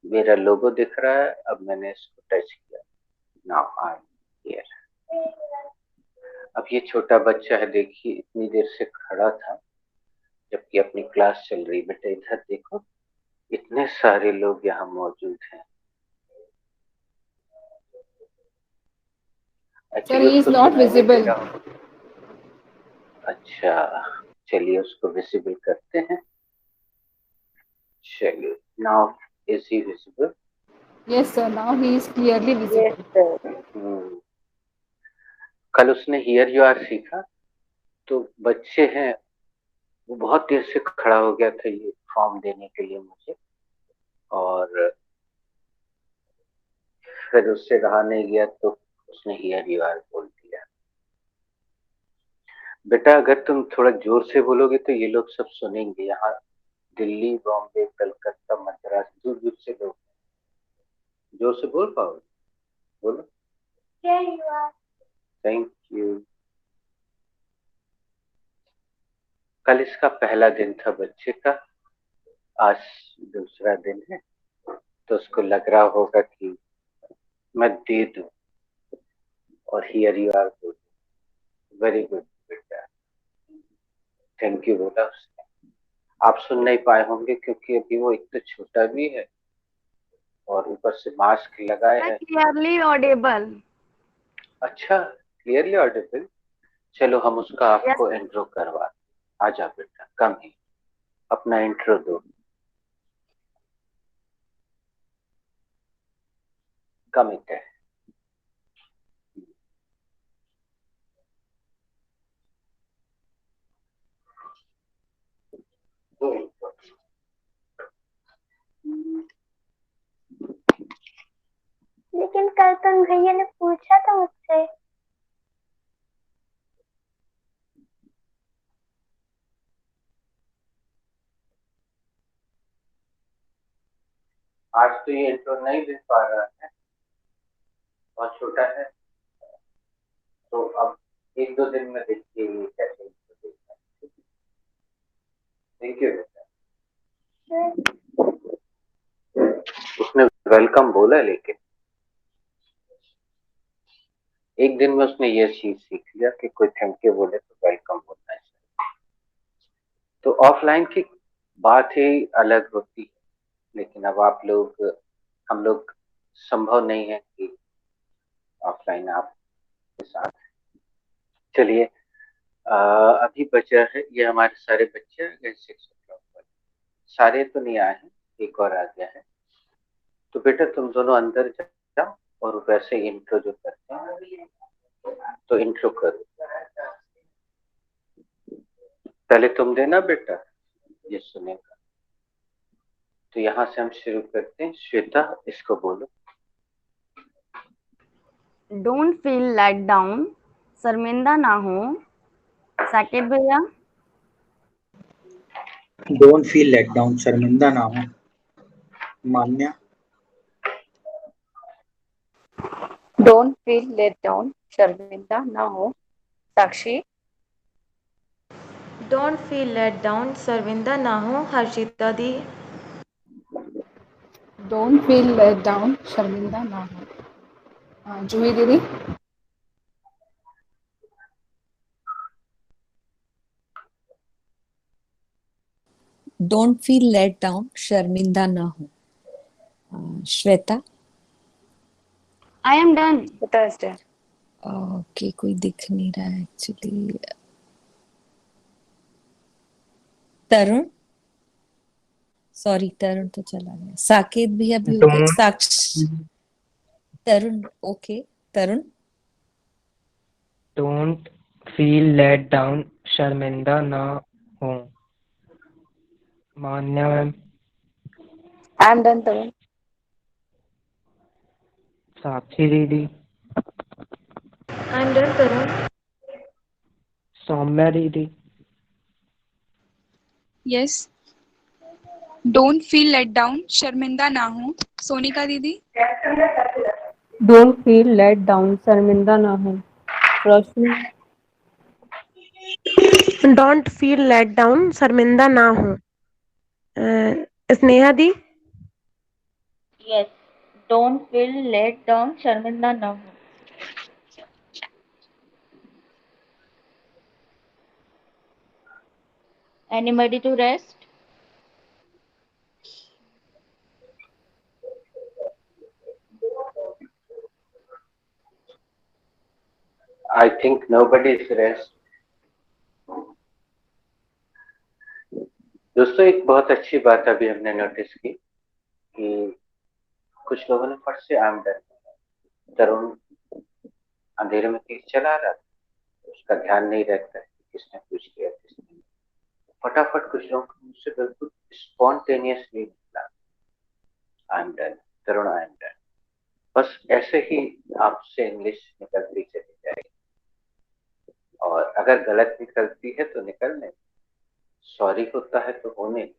[SPEAKER 2] मेरा लोगो दिख रहा है। अब मैंने इसको टच किया, नाउ आई एम हियर। अब ये छोटा बच्चा है, देखिए इतनी देर से खड़ा था जबकि अपनी क्लास चल रही। बेटा इधर देखो, इतने सारे लोग यहाँ मौजूद हैं।
[SPEAKER 12] Sir he is not visible.
[SPEAKER 2] अच्छा चलिए उसको विजिबल करते हैं। चलिए now is he visible?
[SPEAKER 12] Yes sir, now he is clearly visible.
[SPEAKER 4] Yes, sir.
[SPEAKER 2] कल उसने हियर यू आर सीखा, तो बच्चे हैं वो बहुत देर से खड़ा हो गया था ये फॉर्म देने के लिए मुझे, और फिर उससे रहा नहीं गया तो उसने हियर यू आर बोल दिया। बेटा अगर तुम थोड़ा जोर से बोलोगे तो ये लोग सब सुनेंगे। यहाँ दिल्ली, बॉम्बे, कलकत्ता, मद्रास, दूर दूर से लोग। जोर से बोल पाओगे? बोलो। Thank you. कल इसका पहला दिन था बच्चे का, आज दूसरा दिन है, तो उसको लग रहा होगा कि मैं दे दूं, और here you are good, very good बेटा, थैंक यू बोला उसने। आप सुन नहीं पाए होंगे क्योंकि अभी वो एक तो छोटा भी है और ऊपर से मास्क लगाए है।
[SPEAKER 6] Clearly audible.
[SPEAKER 2] अच्छा, क्लियरली ऑडिबल। चलो हम उसका आपको इंट्रो करवा। आजा बेटा, कम ही अपना इंट्रो दो। कम ही है।
[SPEAKER 14] लेकिन कल तो भैया ने पूछा था मुझसे।
[SPEAKER 2] आज तो ये इंट्रो नहीं दे पा रहा है, बहुत छोटा है, तो अब एक दो दिन में देखिए ये कैसे इंट्रो देता है। थैंक यू बेटा। उसने वेलकम बोला, लेकिन एक दिन में उसने ये चीज सीख लिया कि कोई थैंक यू बोले तो वेलकम बोलना है। तो ऑफलाइन की बात ही अलग होती है, लेकिन अब आप लोग, हम लोग संभव नहीं है कि ऑफलाइन आपके साथ। चलिए, अभी बचा है ये हमारे सारे बच्चे आ गए 6 o'clock पर। सारे तो नहीं आए हैं, एक और आ गया है। तो बेटा तुम दोनों अंदर जाओ और वैसे इंट्रो जो करते हैं तो इंट्रो करो। पहले तुम देना बेटा, ये सुनेगा। तो यहाँ से हम शुरू करते हैं। श्वेता, इसको बोलो।
[SPEAKER 6] डोंट फील लेट डाउन, शर्मिंदा ना हो। साकेत भैया।
[SPEAKER 1] डोंट फील लेट डाउन, शर्मिंदा ना हो। मान्या।
[SPEAKER 5] डोंट फील लेट डाउन, शर्मिंदा ना हो। साक्षी।
[SPEAKER 7] डोंट फील लेट डाउन, शर्मिंदा ना हो। हर्षिता दी।
[SPEAKER 12] डोंट फील लेट डाउन, शर्मिंदा ना हो। जूही दीदी।
[SPEAKER 8] डोंट फील लेट डाउन, शर्मिंदा ना हो। श्वेता।
[SPEAKER 6] आई एम डन।
[SPEAKER 8] ओके, कोई दिख नहीं रहा है एक्चुअली। तरुण। सॉरी, तरुण तो चला गया। साकेत भी अभी हो गया। Sakshi. Tarun. Okay, Tarun.
[SPEAKER 3] Don't feel let down, शर्मिंदा ना हो। Manya ma'am.
[SPEAKER 5] I am done Tarun.
[SPEAKER 3] Sakshi दीदी।
[SPEAKER 7] I am done Tarun.
[SPEAKER 3] Saumya दीदी।
[SPEAKER 10] Yes. Don't feel let down, शर्मिंदा ना हो। सोनिका दीदी।
[SPEAKER 11] डोंट फील लेट डाउन, शर्मिंदा ना हो। Roshni.
[SPEAKER 13] Don't feel let down, शर्मिंदा ना हो। स्नेहा दी।
[SPEAKER 9] Yes, don't feel let down, शर्मिंदा ना हो। Anybody to rest?
[SPEAKER 2] I think nobody is rest. दोस्तों, एक बहुत अच्छी बात अभी हमने नोटिस की कि कुछ लोगों ने फट से आई एम डन। तरुण अंधेरे में तेज चला रहा था, उसका ध्यान नहीं रहता है किसने पूछ लिया किसने नहीं। फटाफट कुछ लोगों को मुझसे बिल्कुल स्पॉन्टेनियसली निकला, आई am done Tarun, I am done. बस ऐसे ही आपसे इंग्लिश निकलती चली जाएगी, और अगर गलत निकलती है तो निकलने, सॉरी होता है तो होने।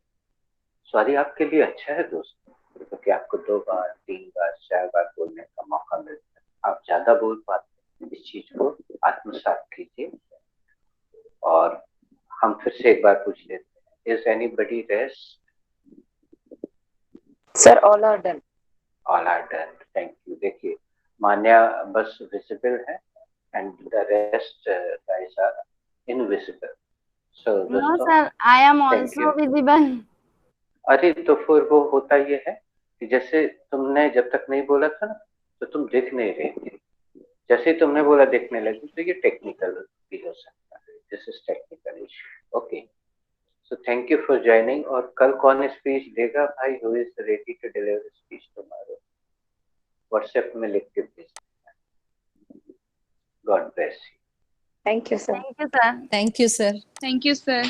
[SPEAKER 2] सॉरी आपके लिए अच्छा है दोस्तों, क्योंकि आपको 2 बार 3 बार 4 बार बोलने का मौका मिलता है, आप ज्यादा बोल पाते हैं। इस चीज को आत्मसात कीजिए। और हम फिर से एक बार पूछ लेते हैं, is anybody rest?
[SPEAKER 4] Sir all are done.
[SPEAKER 2] All are done, thank you. देखिए मान्या बस विजिबल है and the rest guys are invisible. So
[SPEAKER 6] no
[SPEAKER 2] दोस्तों
[SPEAKER 6] sir, I am
[SPEAKER 2] thank
[SPEAKER 6] also
[SPEAKER 2] you.
[SPEAKER 6] Visible.
[SPEAKER 2] अरे तो फिर वो होता ये है कि जैसे तुमने जब तक नहीं बोला था ना, तो तुम देख नहीं रही थी, जैसे ही तुमने बोला देखने लगी, तो ये टेक्निकल भी हो सकता है। This is technical issue. Okay, so thank you for joining. और कल कौन स्पीच देगा भाई? Who is ready to deliver speech tomorrow? WhatsApp में लिख के भेजना। God bless you.
[SPEAKER 4] Thank you sir.
[SPEAKER 6] Thank you sir.
[SPEAKER 8] Thank you, sir.
[SPEAKER 10] Thank you, sir.